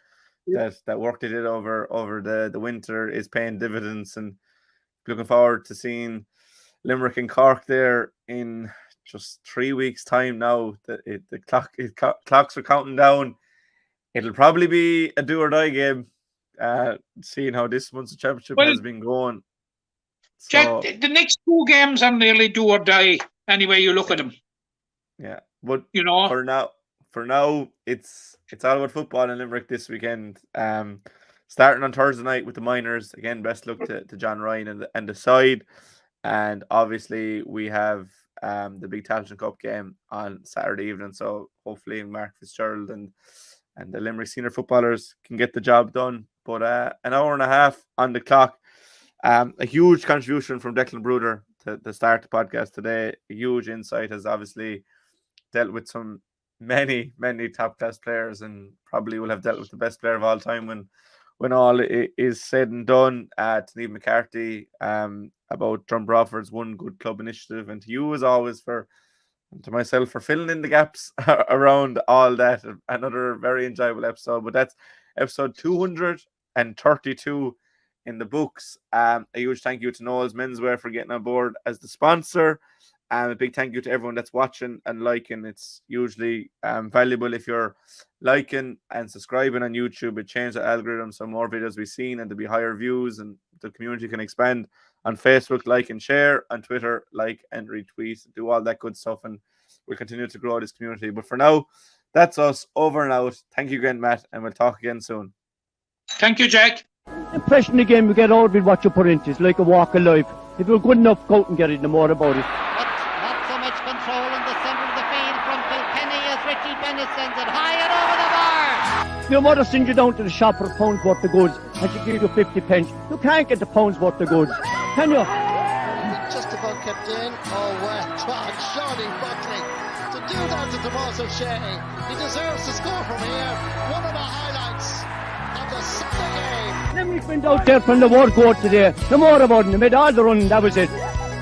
work they did over the winter is paying dividends, and looking forward to seeing Limerick and Cork there in just 3 weeks' time now. The clocks are counting down. It'll probably be a do or die game, seeing how this Munster Championship has been going. So, Jack, the next 2 games are nearly do or die anyway you look at them. Yeah, but you know, for now, it's all about football in Limerick this weekend. Starting on Thursday night with the minors. Again, best luck to John Ryan and the side. And obviously we have the big Tailteann Cup game on Saturday evening. So hopefully Mark Fitzgerald and the Limerick senior footballers can get the job done. But an hour and a half on the clock. A huge contribution from Declan Brouder to start the podcast today. A huge insight, has obviously dealt with many top class players, and probably will have dealt with the best player of all time when all is said and done. To Niamh McCarthy about Drumbroffer's One Good Club initiative, and to you as always to myself for filling in the gaps around all that. Another very enjoyable episode, but that's episode 232 in the books. A huge thank you to Noel's Menswear for getting on board as the sponsor. A big thank you to everyone that's watching and liking. It's usually valuable if you're liking and subscribing on YouTube. It changes the algorithm, so more videos be seen and there'll be higher views, and the community can expand. On Facebook, like and share. On Twitter, like and retweet. Do all that good stuff, and we'll continue to grow this community. But for now, that's us, over and out. Thank you again, Matt, and we'll talk again soon. Thank you, Jack. The impression the game you get out of it, what you put into, it's like a walk of life. If you're good enough, go out and get it, no more about it. Not so much control in the centre of the field from Kilkenny as Richie Bennett sends it high and over the bar. Your mother sends you down to the shop for a pound's worth of goods, and she gives you 50 pence. You can't get the pound's worth of goods, can you? Just about kept in. Oh, well, Johnny Buckley. To do that to Tommaso Shea, he deserves to score from here. One of the highlights of the Sunday game. Limerick went out there from the workout today. No more about it. They made all the running, that was it.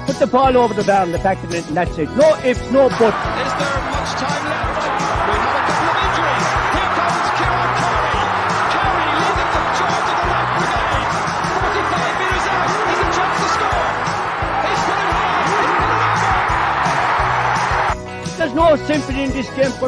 Put the ball over the bar and the back of it, and that's it. No ifs, no buts. Is there much time left? We have a couple of injuries. Here comes 𝘕𝘰𝘬𝘭𝘴 leading the charge of the right brigade. 45 metres out. He's a chance to score. He's put it high. He's put it over. There's no sympathy in this game for